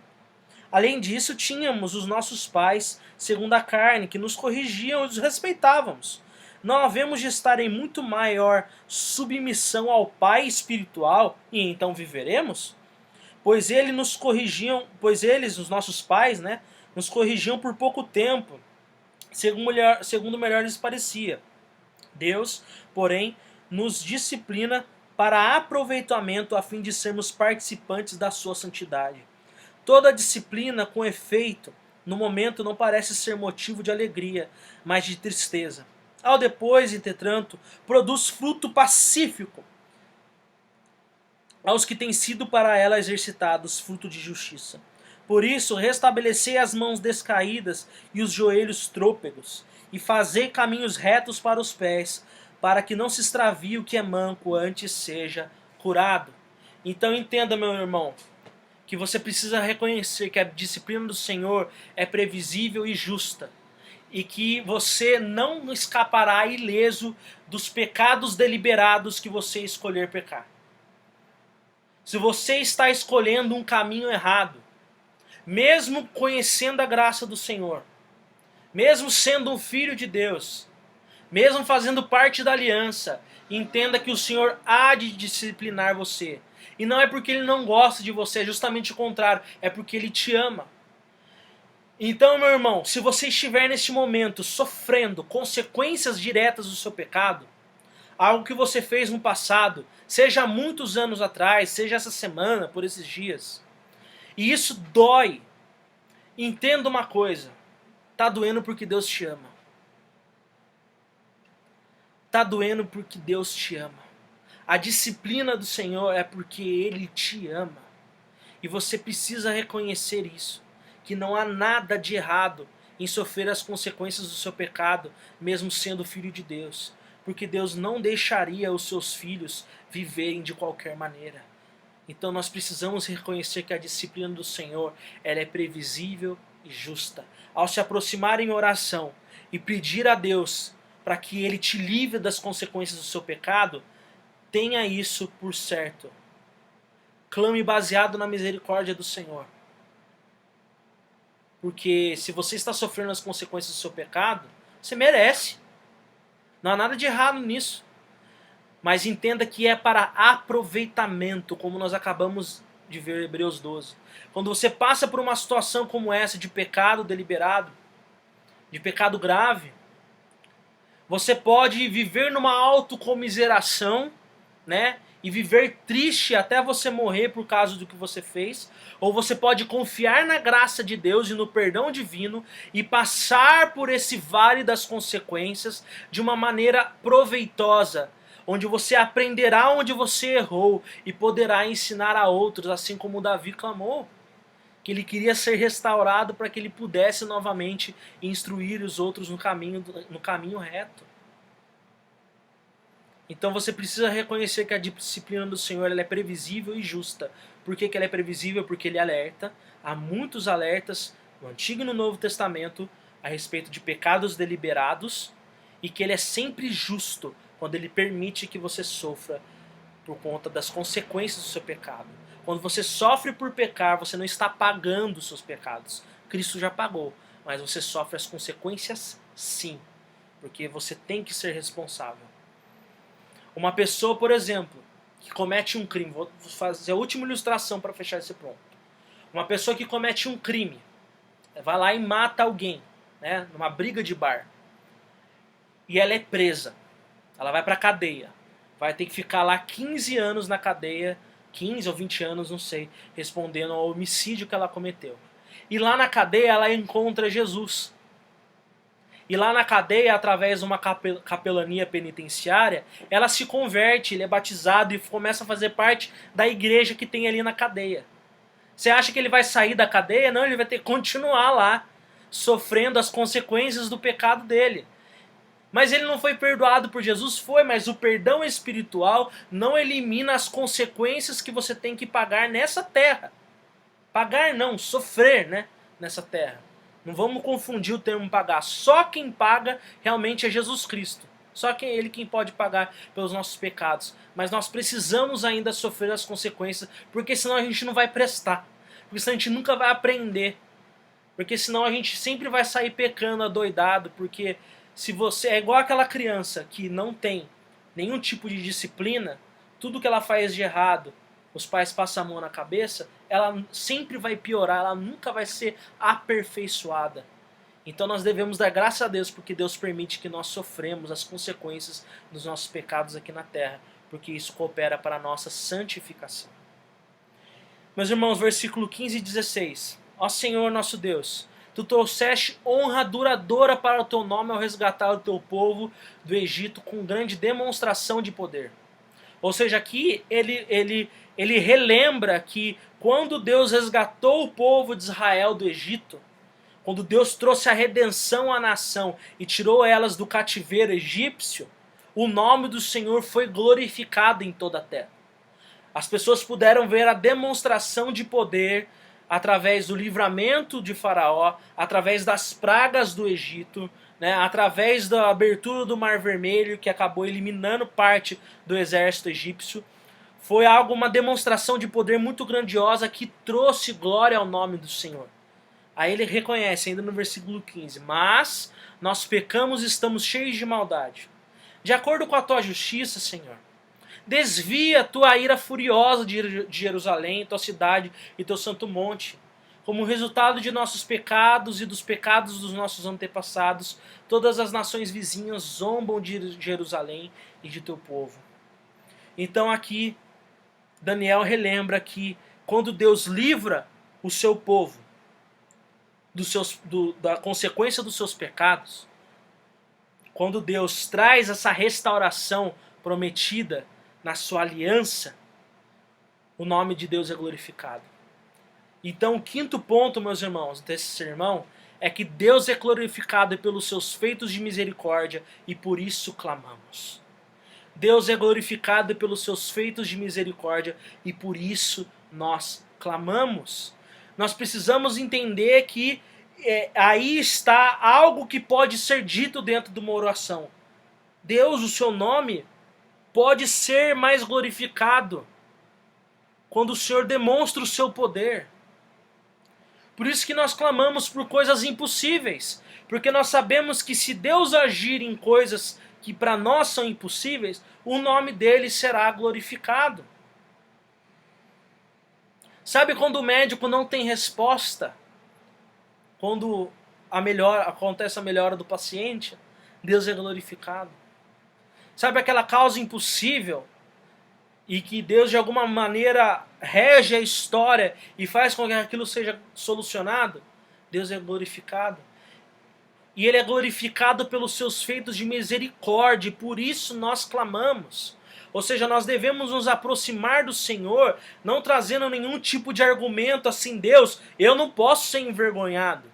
S1: Além disso, tínhamos os nossos pais, segundo a carne, que nos corrigiam e os respeitávamos. Não havemos de estar em muito maior submissão ao Pai espiritual, e então viveremos? Pois eles, os nossos pais, né, nos corrigiam por pouco tempo, segundo melhor lhes parecia. Deus, porém, nos disciplina para aproveitamento a fim de sermos participantes da sua santidade. Toda disciplina, com efeito, no momento não parece ser motivo de alegria, mas de tristeza. Ao depois, entretanto, produz fruto pacífico aos que têm sido para ela exercitados fruto de justiça. Por isso, restabelecei as mãos descaídas e os joelhos trôpegos, e fazei caminhos retos para os pés, para que não se extravie o que é manco, antes seja curado. Então entenda, meu irmão, que você precisa reconhecer que a disciplina do Senhor é previsível e justa, e que você não escapará ileso dos pecados deliberados que você escolher pecar. Se você está escolhendo um caminho errado, mesmo conhecendo a graça do Senhor, mesmo sendo um filho de Deus, mesmo fazendo parte da aliança, entenda que o Senhor há de disciplinar você. E não é porque Ele não gosta de você, é justamente o contrário, é porque Ele te ama. Então, meu irmão, se você estiver neste momento sofrendo consequências diretas do seu pecado, algo que você fez no passado, seja há muitos anos atrás, seja essa semana, por esses dias, e isso dói, entenda uma coisa, tá doendo porque Deus te ama. Tá doendo porque Deus te ama. A disciplina do Senhor é porque Ele te ama. E você precisa reconhecer isso, que não há nada de errado em sofrer as consequências do seu pecado, mesmo sendo filho de Deus. Porque Deus não deixaria os seus filhos viverem de qualquer maneira. Então nós precisamos reconhecer que a disciplina do Senhor, ela é previsível e justa. Ao se aproximar em oração e pedir a Deus para que Ele te livre das consequências do seu pecado, tenha isso por certo. Clame baseado na misericórdia do Senhor. Porque se você está sofrendo as consequências do seu pecado, você merece. Não há nada de errado nisso. Mas entenda que é para aproveitamento, como nós acabamos de ver em Hebreus 12. Quando você passa por uma situação como essa, de pecado deliberado, de pecado grave, você pode viver numa autocomiseração, né? E viver triste até você morrer por causa do que você fez. Ou você pode confiar na graça de Deus e no perdão divino e passar por esse vale das consequências de uma maneira proveitosa, onde você aprenderá onde você errou e poderá ensinar a outros, assim como Davi clamou, que ele queria ser restaurado para que ele pudesse novamente instruir os outros no caminho reto. Então você precisa reconhecer que a disciplina do Senhor ela é previsível e justa. Por que ela é previsível? Porque Ele alerta. Há muitos alertas no Antigo e no Novo Testamento a respeito de pecados deliberados, e que Ele é sempre justo quando Ele permite que você sofra por conta das consequências do seu pecado. Quando você sofre por pecar, você não está pagando os seus pecados. Cristo já pagou, mas você sofre as consequências sim, porque você tem que ser responsável. Uma pessoa, por exemplo, que comete um crime, vou fazer a última ilustração para fechar esse ponto. Uma pessoa que comete um crime, vai lá e mata alguém, né, numa briga de bar, e ela é presa, ela vai para a cadeia, vai ter que ficar lá 15 anos na cadeia, 15 ou 20 anos, não sei, respondendo ao homicídio que ela cometeu. E lá na cadeia ela encontra Jesus. E lá na cadeia, através de uma capelania penitenciária, ela se converte, ele é batizado e começa a fazer parte da igreja que tem ali na cadeia. Você acha que ele vai sair da cadeia? Não, ele vai ter que continuar lá, sofrendo as consequências do pecado dele. Mas ele não foi perdoado por Jesus? Foi, mas o perdão espiritual não elimina as consequências que você tem que pagar nessa terra. Pagar não, sofrer, né, nessa terra. Não vamos confundir o termo pagar. Só quem paga realmente é Jesus Cristo. Só que é Ele quem pode pagar pelos nossos pecados. Mas nós precisamos ainda sofrer as consequências, porque senão a gente não vai prestar. Porque senão a gente nunca vai aprender. Porque senão a gente sempre vai sair pecando adoidado, porque se você é igual aquela criança que não tem nenhum tipo de disciplina, tudo que ela faz de errado, os pais passam a mão na cabeça, ela sempre vai piorar, ela nunca vai ser aperfeiçoada. Então nós devemos dar graças a Deus porque Deus permite que nós sofremos as consequências dos nossos pecados aqui na terra, porque isso coopera para a nossa santificação. Meus irmãos, versículo 15 e 16. Ó Senhor nosso Deus, Tu trouxeste honra duradoura para o Teu nome ao resgatar o Teu povo do Egito com grande demonstração de poder. Ou seja, aqui ele relembra que quando Deus resgatou o povo de Israel do Egito, quando Deus trouxe a redenção à nação e tirou elas do cativeiro egípcio, o nome do Senhor foi glorificado em toda a terra. As pessoas puderam ver a demonstração de poder através do livramento de Faraó, através das pragas do Egito, né, através da abertura do Mar Vermelho, que acabou eliminando parte do exército egípcio. Foi uma demonstração de poder muito grandiosa que trouxe glória ao nome do Senhor. Aí ele reconhece, ainda no versículo 15, mas nós pecamos e estamos cheios de maldade. De acordo com a tua justiça, Senhor, desvia a tua ira furiosa de Jerusalém, tua cidade e teu santo monte. Como resultado de nossos pecados e dos pecados dos nossos antepassados, todas as nações vizinhas zombam de Jerusalém e de teu povo. Então aqui, Daniel relembra que quando Deus livra o seu povo da consequência dos seus pecados, quando Deus traz essa restauração prometida na sua aliança, o nome de Deus é glorificado. Então o quinto ponto, meus irmãos, desse sermão é que Deus é glorificado pelos seus feitos de misericórdia e por isso clamamos. Deus é glorificado pelos seus feitos de misericórdia e por isso nós clamamos. Nós precisamos entender que aí está algo que pode ser dito dentro de uma oração. Deus, o seu nome, pode ser mais glorificado quando o Senhor demonstra o seu poder. Por isso que nós clamamos por coisas impossíveis, porque nós sabemos que se Deus agir em coisas que para nós são impossíveis, o nome dele será glorificado. Sabe quando o médico não tem resposta? Quando acontece a melhora do paciente, Deus é glorificado. Sabe aquela causa impossível e que Deus de alguma maneira rege a história e faz com que aquilo seja solucionado? Deus é glorificado. E Ele é glorificado pelos seus feitos de misericórdia, e por isso nós clamamos. Ou seja, nós devemos nos aproximar do Senhor, não trazendo nenhum tipo de argumento assim, Deus, eu não posso ser envergonhado.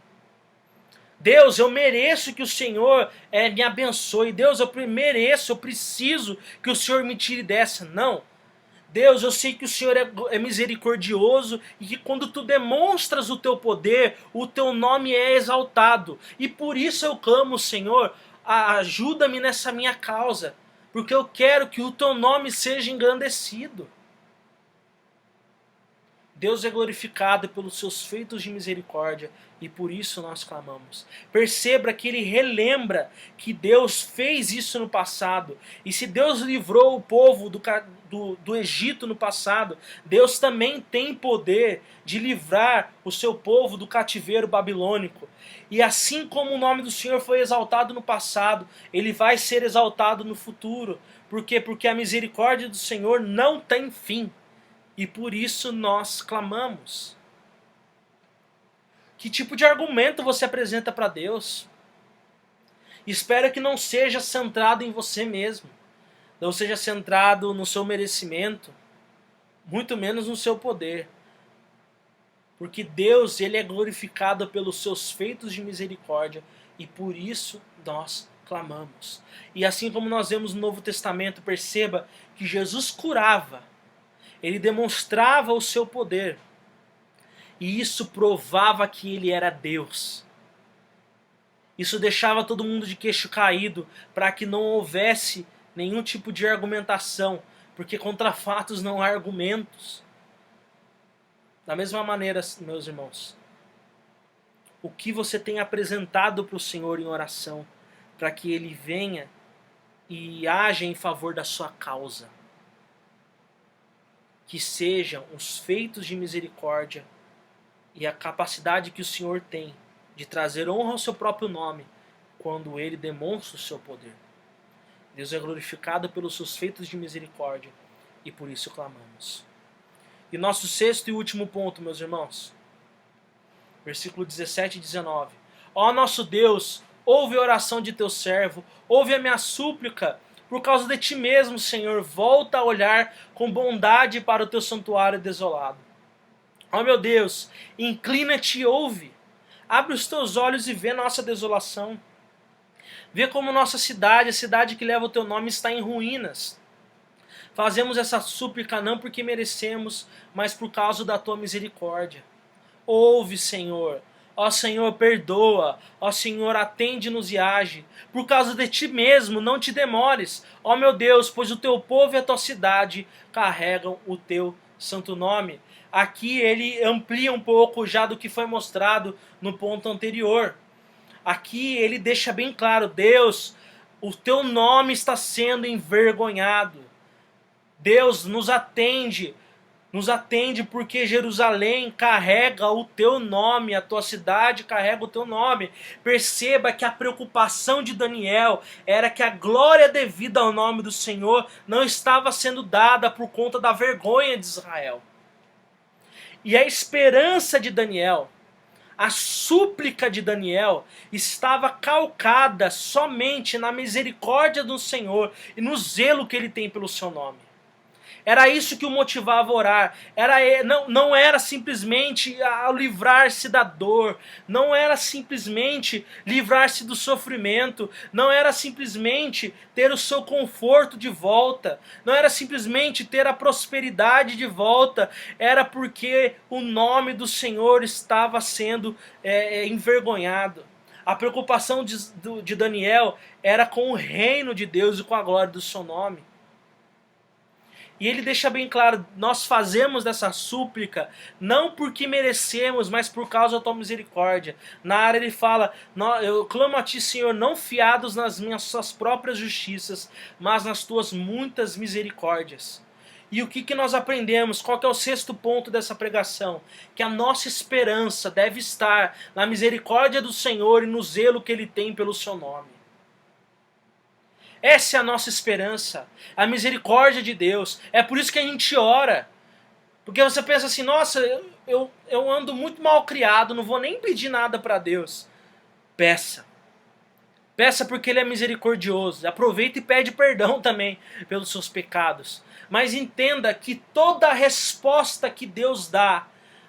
S1: Deus, eu mereço que o Senhor me abençoe. Deus, eu mereço, eu preciso que o Senhor me tire dessa. Não. Deus, eu sei que o Senhor é misericordioso e que quando tu demonstras o teu poder, o teu nome é exaltado. E por isso eu clamo, Senhor, ajuda-me nessa minha causa. porque eu quero que o teu nome seja engrandecido. Deus é glorificado pelos seus feitos de misericórdia e por isso nós clamamos. Perceba que ele relembra que Deus fez isso no passado. E se Deus livrou o povo do Egito no passado, Deus também tem poder de livrar o seu povo do cativeiro babilônico. E assim como o nome do Senhor foi exaltado no passado, ele vai ser exaltado no futuro. Por quê? Porque a misericórdia do Senhor não tem fim. E por isso nós clamamos. Que tipo de argumento você apresenta para Deus? Espero que não seja centrado em você mesmo. Não seja centrado no seu merecimento. Muito menos no seu poder. Porque Deus, ele é glorificado pelos seus feitos de misericórdia. E por isso nós clamamos. E assim como nós vemos no Novo Testamento, perceba que Jesus curava. Ele demonstrava o seu poder. E isso provava que ele era Deus. Isso deixava todo mundo de queixo caído para que não houvesse nenhum tipo de argumentação. Porque contra fatos não há argumentos. Da mesma maneira, meus irmãos, o que você tem apresentado para o Senhor em oração para que Ele venha e haja em favor da sua causa. Que sejam os feitos de misericórdia e a capacidade que o Senhor tem de trazer honra ao seu próprio nome quando Ele demonstra o seu poder. Deus é glorificado pelos seus feitos de misericórdia e por isso clamamos. E nosso sexto e último ponto, meus irmãos, versículo 17 e 19. Ó nosso Deus, ouve a oração de teu servo, ouve a minha súplica. Por causa de ti mesmo, Senhor, volta a olhar com bondade para o teu santuário desolado. Ó meu Deus, inclina-te e ouve. Abre os teus olhos e vê nossa desolação. Vê como nossa cidade, a cidade que leva o teu nome, está em ruínas. Fazemos essa súplica não porque merecemos, mas por causa da tua misericórdia. Ouve, Senhor. Ó Senhor, perdoa. Ó Senhor, atende-nos e age. Por causa de ti mesmo, não te demores. Ó meu Deus, pois o teu povo e a tua cidade carregam o teu santo nome. Aqui ele amplia um pouco já do que foi mostrado no ponto anterior. Aqui ele deixa bem claro, Deus, o teu nome está sendo envergonhado. Deus, nos atende porque Jerusalém carrega o teu nome, a tua cidade carrega o teu nome. Perceba que a preocupação de Daniel era que a glória devida ao nome do Senhor não estava sendo dada por conta da vergonha de Israel. E a esperança de Daniel, a súplica de Daniel estava calcada somente na misericórdia do Senhor e no zelo que ele tem pelo seu nome. Era isso que o motivava a orar. Não era simplesmente livrar-se da dor. Não era simplesmente livrar-se do sofrimento. Não era simplesmente ter o seu conforto de volta. Não era simplesmente ter a prosperidade de volta. Era porque o nome do Senhor estava sendo envergonhado. A preocupação de Daniel era com o reino de Deus e com a glória do seu nome. E ele deixa bem claro, nós fazemos dessa súplica não porque merecemos, mas por causa da tua misericórdia. Na área ele fala, eu clamo a ti, Senhor, não fiados nas minhas próprias justiças, mas nas tuas muitas misericórdias. E o que nós aprendemos? Qual que é o sexto ponto dessa pregação? Que a nossa esperança deve estar na misericórdia do Senhor e no zelo que Ele tem pelo seu nome. Essa é a nossa esperança, a misericórdia de Deus. É por isso que a gente ora. Porque você pensa assim, nossa, eu ando muito mal criado, não vou nem pedir nada para Deus. Peça. Peça porque Ele é misericordioso. Aproveita e pede perdão também pelos seus pecados. Mas entenda que toda a resposta que Deus dá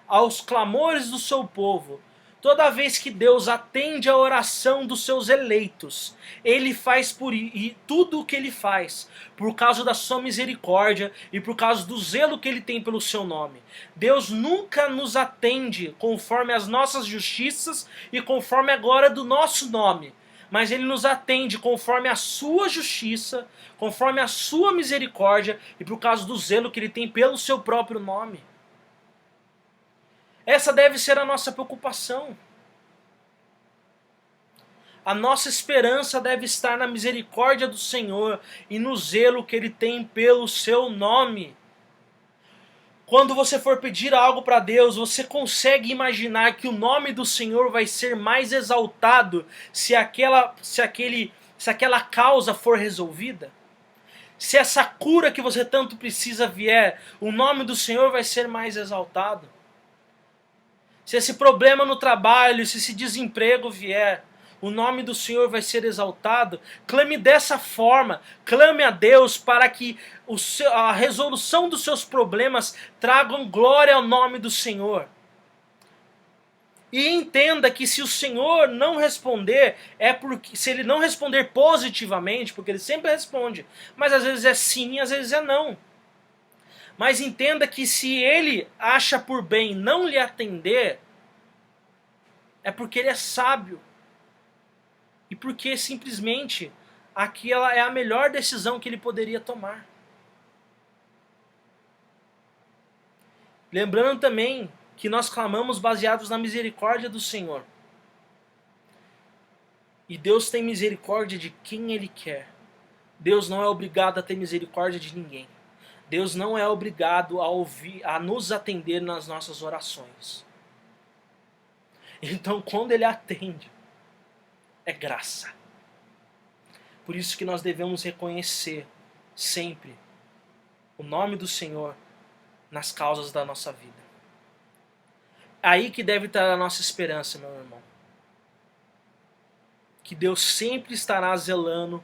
S1: aos clamores do seu povo, toda vez que Deus atende a oração dos seus eleitos, Ele faz e tudo o que Ele faz por causa da sua misericórdia e por causa do zelo que Ele tem pelo seu nome. Deus nunca nos atende conforme as nossas justiças e conforme a glória do nosso nome, mas Ele nos atende conforme a sua justiça, conforme a sua misericórdia e por causa do zelo que Ele tem pelo seu próprio nome. Essa deve ser a nossa preocupação. A nossa esperança deve estar na misericórdia do Senhor e no zelo que Ele tem pelo seu nome. Quando você for pedir algo para Deus, você consegue imaginar que o nome do Senhor vai ser mais exaltado se aquela causa for resolvida? Se essa cura que você tanto precisa vier, o nome do Senhor vai ser mais exaltado? Se esse problema no trabalho, se esse desemprego vier, o nome do Senhor vai ser exaltado? Clame dessa forma, clame a Deus para que a resolução dos seus problemas tragam glória ao nome do Senhor. E entenda que se o Senhor não responder, se Ele não responder positivamente, porque Ele sempre responde, mas às vezes é sim, às vezes é não. Mas entenda que se Ele acha por bem não lhe atender, é porque Ele é sábio. E porque simplesmente aquela é a melhor decisão que Ele poderia tomar. Lembrando também que nós clamamos baseados na misericórdia do Senhor. E Deus tem misericórdia de quem Ele quer. Deus não é obrigado a ter misericórdia de ninguém. Deus não é obrigado a nos atender nas nossas orações. Então, quando Ele atende, é graça. Por isso que nós devemos reconhecer sempre o nome do Senhor nas causas da nossa vida. Aí que deve estar a nossa esperança, meu irmão. Que Deus sempre estará zelando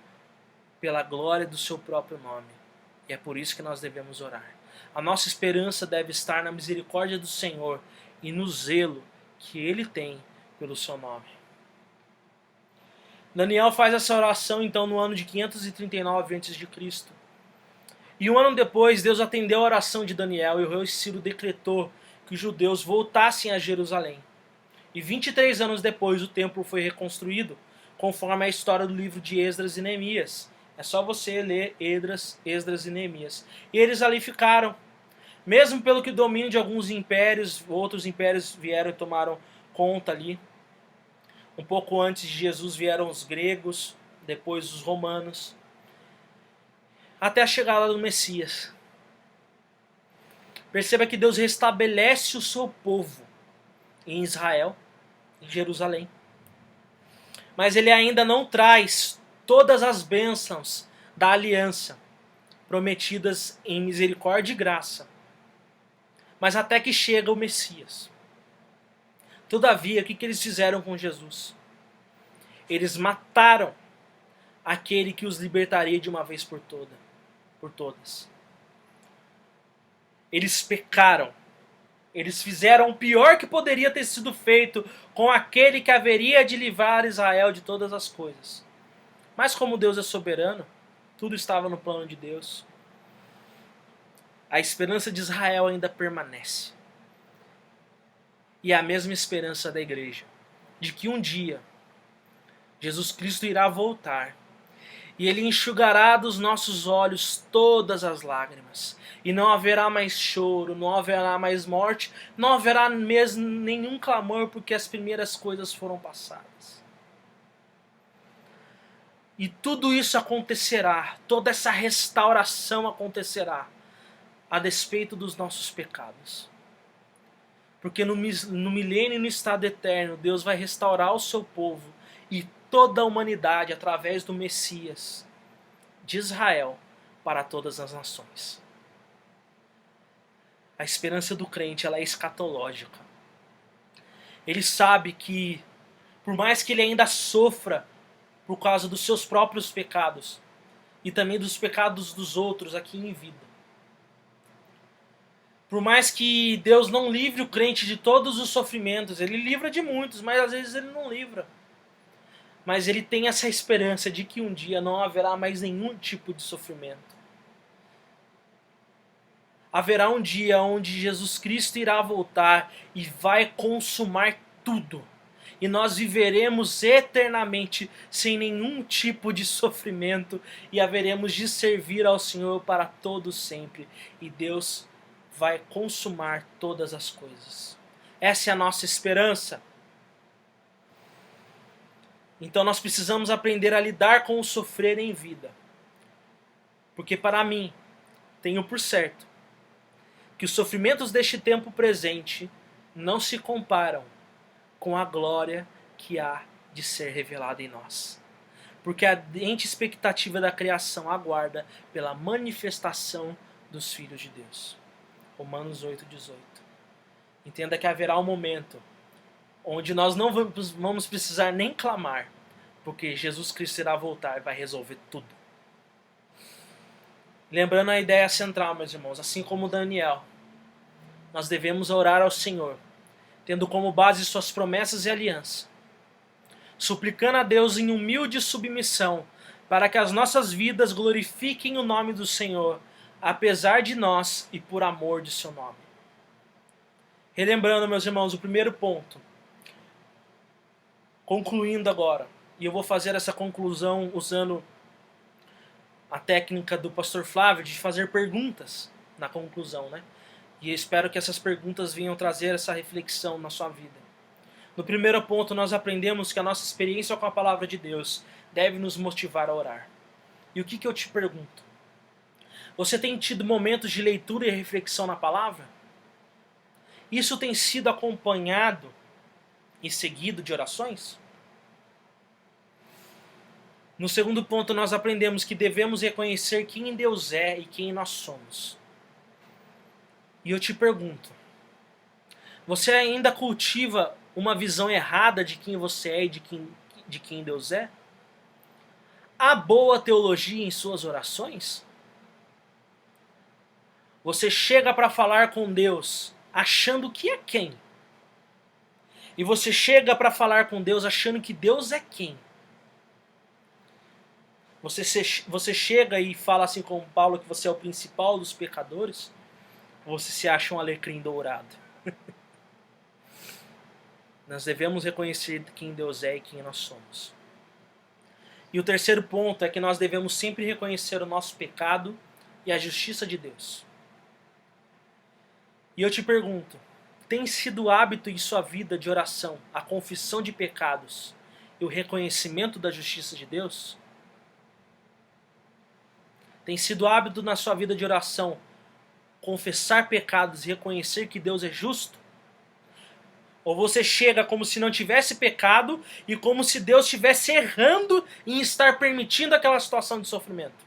S1: pela glória do seu próprio nome. E é por isso que nós devemos orar. A nossa esperança deve estar na misericórdia do Senhor e no zelo que Ele tem pelo seu nome. Daniel faz essa oração então no ano de 539 a.C. E um ano depois, Deus atendeu a oração de Daniel e o rei Ciro decretou que os judeus voltassem a Jerusalém. E 23 anos depois, o templo foi reconstruído, conforme a história do livro de Esdras e Neemias. É só você ler Esdras e Neemias. E eles ali ficaram. Mesmo pelo que o domínio de alguns impérios, outros impérios vieram e tomaram conta ali. Um pouco antes de Jesus vieram os gregos, depois os romanos, até a chegada do Messias. Perceba que Deus restabelece o seu povo em Israel, em Jerusalém. Mas Ele ainda não traz todas as bênçãos da aliança prometidas em misericórdia e graça. Mas até que chega o Messias. Todavia, o que eles fizeram com Jesus? Eles mataram aquele que os libertaria de uma vez por todas. Eles pecaram. Eles fizeram o pior que poderia ter sido feito com aquele que haveria de livrar Israel de todas as coisas. Mas como Deus é soberano, tudo estava no plano de Deus. A esperança de Israel ainda permanece. E é a mesma esperança da igreja, de que um dia Jesus Cristo irá voltar e Ele enxugará dos nossos olhos todas as lágrimas. E não haverá mais choro, não haverá mais morte, não haverá mesmo nenhum clamor, porque as primeiras coisas foram passadas. E tudo isso acontecerá, toda essa restauração acontecerá, a despeito dos nossos pecados. Porque no milênio e no estado eterno, Deus vai restaurar o seu povo e toda a humanidade através do Messias de Israel para todas as nações. A esperança do crente, ela é escatológica. Ele sabe que, por mais que ele ainda sofra por causa dos seus próprios pecados e também dos pecados dos outros aqui em vida, por mais que Deus não livre o crente de todos os sofrimentos, Ele livra de muitos, mas às vezes Ele não livra. Mas ele tem essa esperança de que um dia não haverá mais nenhum tipo de sofrimento. Haverá um dia onde Jesus Cristo irá voltar e vai consumar tudo. e nós viveremos eternamente sem nenhum tipo de sofrimento e haveremos de servir ao Senhor para todo sempre. E Deus vai consumar todas as coisas. Essa é a nossa esperança. Então nós precisamos aprender a lidar com o sofrer em vida. Porque para mim, tenho por certo que os sofrimentos deste tempo presente não se comparam com a glória que há de ser revelada em nós. Porque a ardente expectativa da criação aguarda pela manifestação dos filhos de Deus. Romanos 8,18. Entenda que haverá um momento onde nós não vamos precisar nem clamar, porque Jesus Cristo irá voltar e vai resolver tudo. Lembrando a ideia central, meus irmãos, assim como Daniel, nós devemos orar ao Senhor, tendo como base suas promessas e aliança, suplicando a Deus em humilde submissão, para que as nossas vidas glorifiquem o nome do Senhor, apesar de nós e por amor de seu nome. Relembrando, meus irmãos, o primeiro ponto, concluindo agora, e eu vou fazer essa conclusão usando a técnica do pastor Flávio de fazer perguntas na conclusão, né? E eu espero que essas perguntas venham trazer essa reflexão na sua vida. No primeiro ponto, nós aprendemos que a nossa experiência com a palavra de Deus deve nos motivar a orar. E o que eu te pergunto? Você tem tido momentos de leitura e reflexão na palavra? Isso tem sido acompanhado e seguido de orações? No segundo ponto, nós aprendemos que devemos reconhecer quem Deus é e quem nós somos. E eu te pergunto, você ainda cultiva uma visão errada de quem você é e de quem Deus é? Há boa teologia em suas orações? Você chega para falar com Deus achando que é quem? E você chega para falar com Deus achando que Deus é quem? Você chega e fala assim como Paulo que você é o principal dos pecadores? Ou você se acha um alecrim dourado? Nós devemos reconhecer quem Deus é e quem nós somos. E o terceiro ponto é que nós devemos sempre reconhecer o nosso pecado e a justiça de Deus. E eu te pergunto, tem sido hábito em sua vida de oração a confissão de pecados e o reconhecimento da justiça de Deus? Tem sido hábito na sua vida de oração confessar pecados e reconhecer que Deus é justo? Ou você chega como se não tivesse pecado e como se Deus estivesse errando em estar permitindo aquela situação de sofrimento?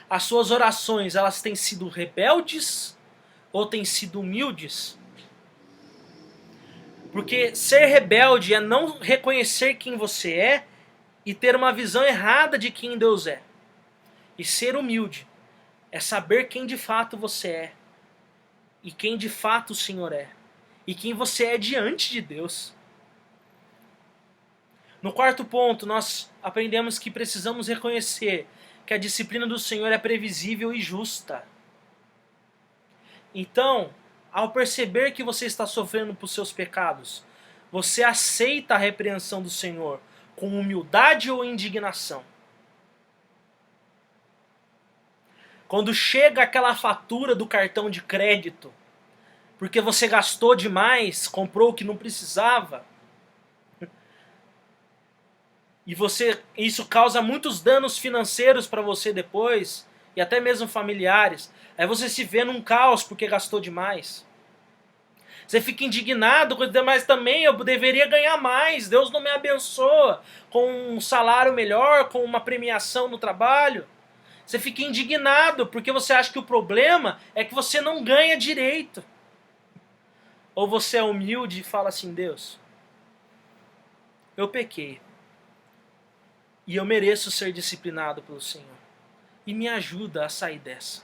S1: As suas orações, elas têm sido rebeldes ou têm sido humildes? Porque ser rebelde é não reconhecer quem você é e ter uma visão errada de quem Deus é. E ser humilde é saber quem de fato você é e quem de fato o Senhor é e quem você é diante de Deus. No quarto ponto, nós aprendemos que precisamos reconhecer que a disciplina do Senhor é previsível e justa. Então, ao perceber que você está sofrendo por seus pecados, você aceita a repreensão do Senhor com humildade ou indignação? Quando chega aquela fatura do cartão de crédito, porque você gastou demais, comprou o que não precisava, e isso causa muitos danos financeiros para você depois, e até mesmo familiares, aí você se vê num caos porque gastou demais. Você fica indignado, mas também eu deveria ganhar mais, Deus não me abençoa com um salário melhor, com uma premiação no trabalho. Você fica indignado porque você acha que o problema é que você não ganha direito. Ou você é humilde e fala assim, Deus, eu pequei. E eu mereço ser disciplinado pelo Senhor. E me ajuda a sair dessa.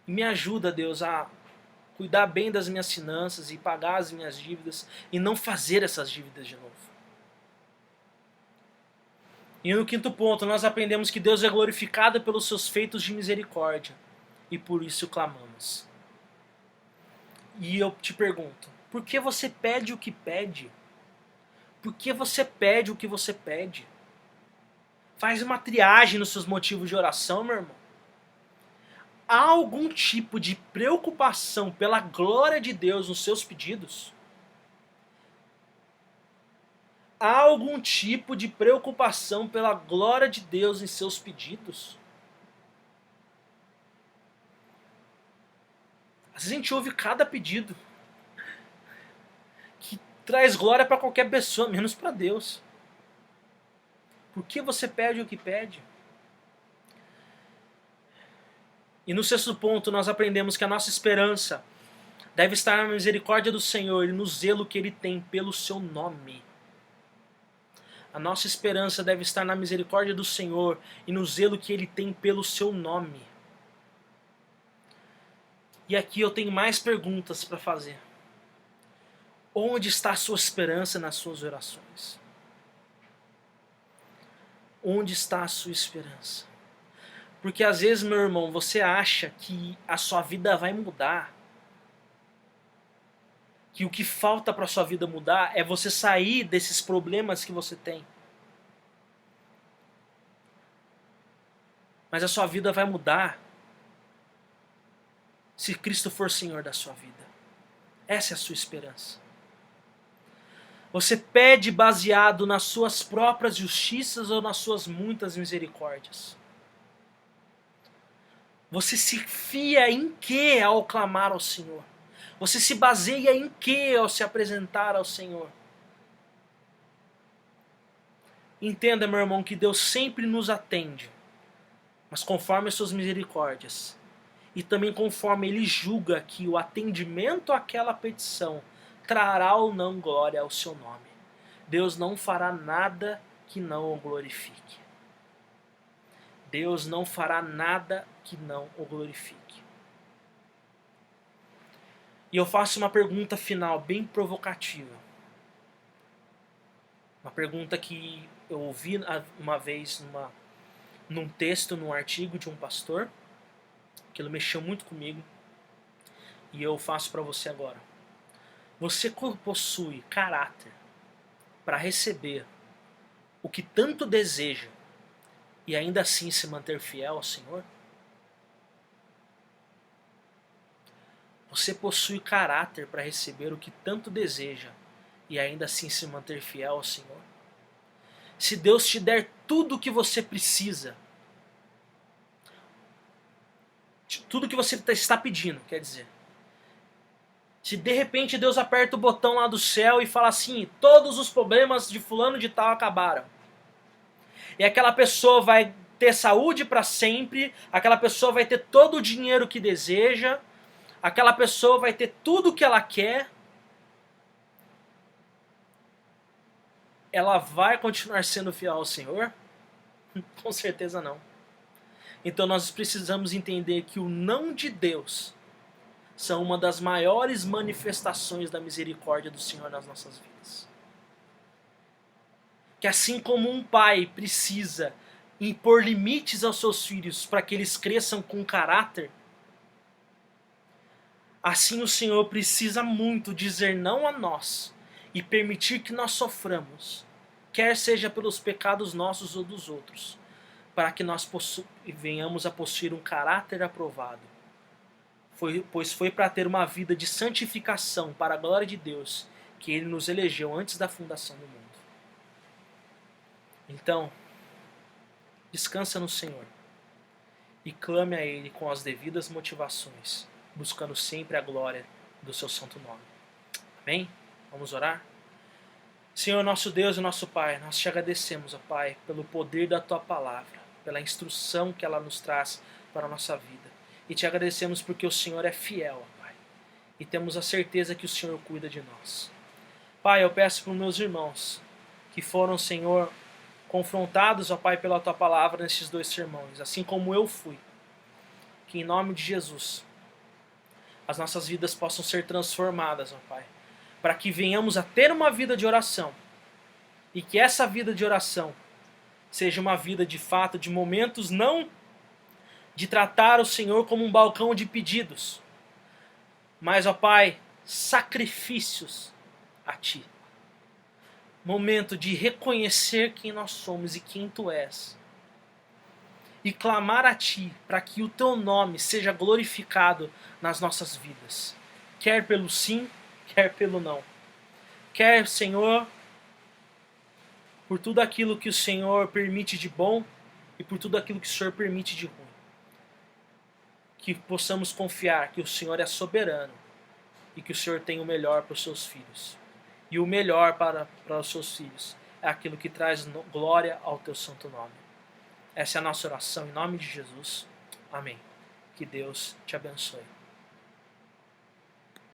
S1: E me ajuda, Deus, a cuidar bem das minhas finanças e pagar as minhas dívidas e não fazer essas dívidas de novo. E no quinto ponto, nós aprendemos que Deus é glorificado pelos seus feitos de misericórdia. E por isso clamamos. E eu te pergunto, por que você pede o que pede? Por que você pede o que você pede? Faz uma triagem nos seus motivos de oração, meu irmão. Há algum tipo de preocupação pela glória de Deus nos seus pedidos? Há algum tipo de preocupação pela glória de Deus em seus pedidos? Às vezes a gente ouve cada pedido que traz glória para qualquer pessoa, menos para Deus. Por que você pede o que pede? E no sexto ponto nós aprendemos que a nossa esperança deve estar na misericórdia do Senhor e no zelo que Ele tem pelo seu nome. A nossa esperança deve estar na misericórdia do Senhor e no zelo que Ele tem pelo seu nome. E aqui eu tenho mais perguntas para fazer. Onde está a sua esperança nas suas orações? Onde está a sua esperança? Porque às vezes, meu irmão, você acha que a sua vida vai mudar. Que o que falta para a sua vida mudar é você sair desses problemas que você tem. Mas a sua vida vai mudar se Cristo for Senhor da sua vida. Essa é a sua esperança. Você pede baseado nas suas próprias justiças ou nas suas muitas misericórdias? Você se fia em que ao clamar ao Senhor? Você se baseia em que ao se apresentar ao Senhor? Entenda, meu irmão, que Deus sempre nos atende, mas conforme as suas misericórdias. E também conforme Ele julga que o atendimento àquela petição trará ou não glória ao seu nome. Deus não fará nada que não o glorifique. Deus não fará nada que não o glorifique. E eu faço uma pergunta final bem provocativa. Uma pergunta que eu ouvi uma vez num texto, num artigo de um pastor. Aquilo mexeu muito comigo. E eu faço para você agora. Você possui caráter para receber o que tanto deseja e ainda assim se manter fiel ao Senhor? Você possui caráter para receber o que tanto deseja e ainda assim se manter fiel ao Senhor? Se Deus te der tudo o que você precisa, tudo que você está pedindo, quer dizer, se de repente Deus aperta o botão lá do céu e fala assim, todos os problemas de fulano de tal acabaram. E aquela pessoa vai ter saúde para sempre, aquela pessoa vai ter todo o dinheiro que deseja, aquela pessoa vai ter tudo o que ela quer. Ela vai continuar sendo fiel ao Senhor? Com certeza não. Então nós precisamos entender que o não de Deus são uma das maiores manifestações da misericórdia do Senhor nas nossas vidas. Que assim como um pai precisa impor limites aos seus filhos para que eles cresçam com caráter, assim o Senhor precisa muito dizer não a nós e permitir que nós soframos, quer seja pelos pecados nossos ou dos outros, para que nós venhamos a possuir um caráter aprovado. Pois foi para ter uma vida de santificação para a glória de Deus que Ele nos elegeu antes da fundação do mundo. Então, descansa no Senhor e clame a Ele com as devidas motivações, buscando sempre a glória do seu santo nome. Amém? Vamos orar? Senhor, nosso Deus e nosso Pai, nós te agradecemos, ó Pai, pelo poder da Tua palavra, pela instrução que ela nos traz para a nossa vida. E te agradecemos porque o Senhor é fiel, ó Pai. E temos a certeza que o Senhor cuida de nós. Pai, eu peço para os meus irmãos que foram, Senhor, confrontados, ó Pai, pela Tua palavra nesses 2 sermões, assim como eu fui. Que em nome de Jesus, as nossas vidas possam ser transformadas, ó Pai. Para que venhamos a ter uma vida de oração. E que essa vida de oração seja uma vida de fato, de momentos não de tratar o Senhor como um balcão de pedidos, mas, ó Pai, sacrifícios a Ti. momento de reconhecer quem nós somos e quem Tu és. E clamar a Ti para que o Teu nome seja glorificado nas nossas vidas. Quer pelo sim, quer pelo não. Quer, Senhor, por tudo aquilo que o Senhor permite de bom e por tudo aquilo que o Senhor permite de ruim. Que possamos confiar que o Senhor é soberano e que o Senhor tem o melhor para os seus filhos. E o melhor para os seus filhos é aquilo que traz glória ao Teu santo nome. Essa é a nossa oração em nome de Jesus. Amém. Que Deus te abençoe.